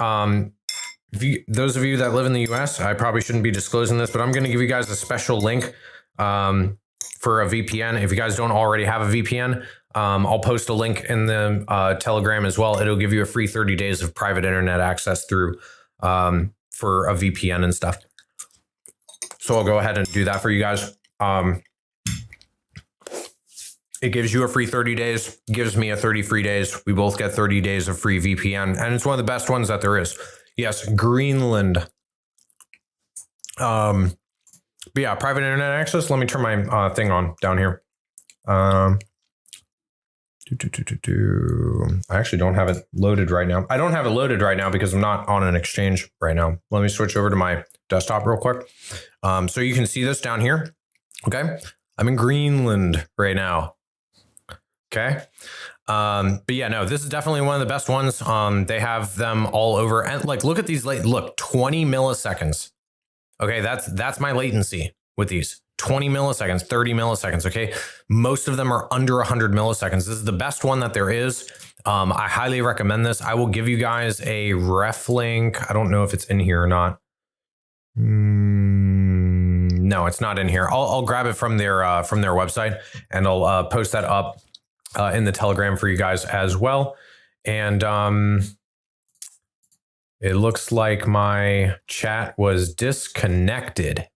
Speaker 1: those of you that live in the US, I probably shouldn't be disclosing this, but I'm going to give you guys a special link for a VPN. If you guys don't already have a VPN, I'll post a link in the Telegram as well. It'll give you a free 30 days of private internet access through for a VPN and stuff. So I'll go ahead and do that for you guys. It gives you a free 30 days, gives me a 30 free days. We both get 30 days of free VPN, and it's one of the best ones that there is. Yes, Greenland. But yeah, private internet access. Let me turn my thing on down here. I actually don't have it loaded right now. I don't have it loaded right now because I'm not on an exchange right now. Let me switch over to my desktop real quick. So you can see this down here. Okay. I'm in Greenland right now. Okay. But yeah, no, this is definitely one of the best ones. They have them all over, and like, look at these, look, 20 milliseconds. Okay. That's my latency with these 20 milliseconds, 30 milliseconds. Okay. Most of them are under 100 milliseconds. This is the best one that there is. I highly recommend this. I will give you guys a ref link. I don't know if it's in here or not. No, it's not in here. I'll grab it from their website, and I'll post that up in the Telegram for you guys as well. And it looks like my chat was disconnected.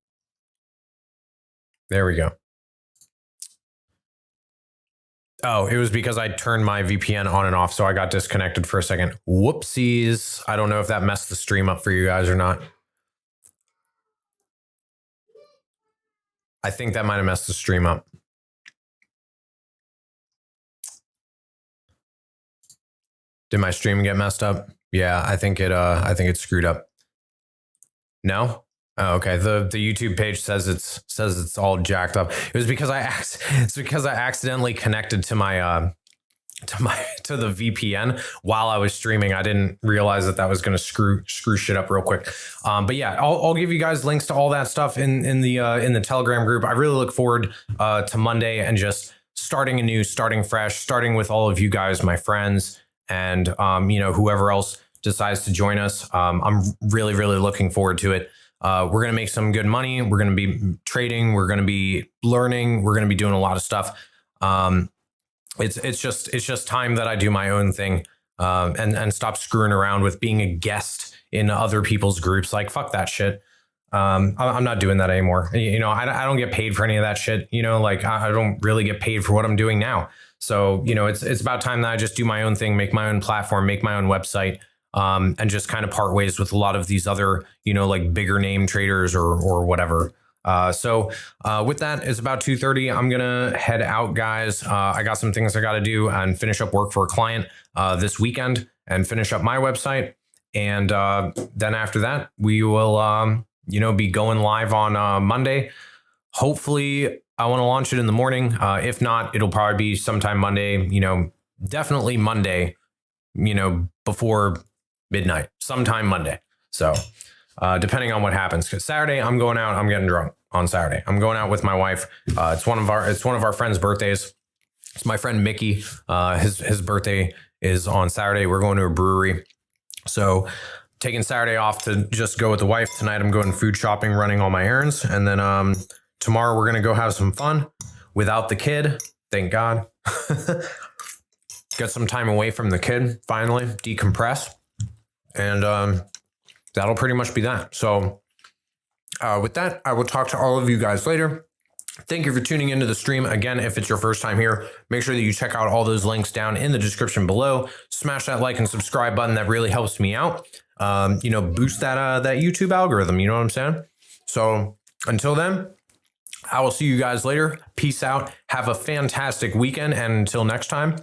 Speaker 1: There we go. Oh, it was because I turned my VPN on and off, so I got disconnected for a second. Whoopsies. I don't know if that messed the stream up for you guys or not. I think that might have messed the stream up. Did my stream get messed up? Yeah, I think it screwed up. No? Oh, okay. The YouTube page says it's all jacked up. It was because I accidentally connected to my to the VPN while I was streaming. I didn't realize that was going to screw shit up real quick. But yeah, I'll give you guys links to all that stuff in the Telegram group. I really look forward to Monday and just starting anew, starting fresh, starting with all of you guys, my friends, and whoever else decides to join us. I'm really looking forward to it. We're going to make some good money. We're going to be trading. We're going to be learning. We're going to be doing a lot of stuff. It's just time that I do my own thing, and stop screwing around with being a guest in other people's groups. Like, fuck that shit. I'm not doing that anymore. I don't get paid for any of that shit. Like, I don't really get paid for what I'm doing now. So, it's about time that I just do my own thing, make my own platform, make my own website, and just kind of part ways with a lot of these other, like bigger name traders or whatever. So with that, it's about 2:30. I'm going to head out, guys. I got some things I got to do and finish up work for a client this weekend and finish up my website. And then after that, we will, be going live on Monday. Hopefully, I want to launch it in the morning. If not, it'll probably be sometime Monday, definitely Monday, before midnight, sometime Monday. So depending on what happens, because Saturday I'm going out, I'm getting drunk on Saturday. I'm going out with my wife. It's one of our friends' birthdays. It's my friend Mickey. His birthday is on Saturday. We're going to a brewery. So taking Saturday off to just go with the wife. Tonight I'm going food shopping, running all my errands. And then tomorrow we're going to go have some fun without the kid. Thank God. Get some time away from the kid, finally, decompress. And that'll pretty much be that. So with that, I will talk to all of you guys later. Thank you for tuning into the stream. Again, if it's your first time here, make sure that you check out all those links down in the description below. Smash that like and subscribe button. That really helps me out. Boost that YouTube algorithm. You know what I'm saying? So until then, I will see you guys later. Peace out. Have a fantastic weekend. And until next time,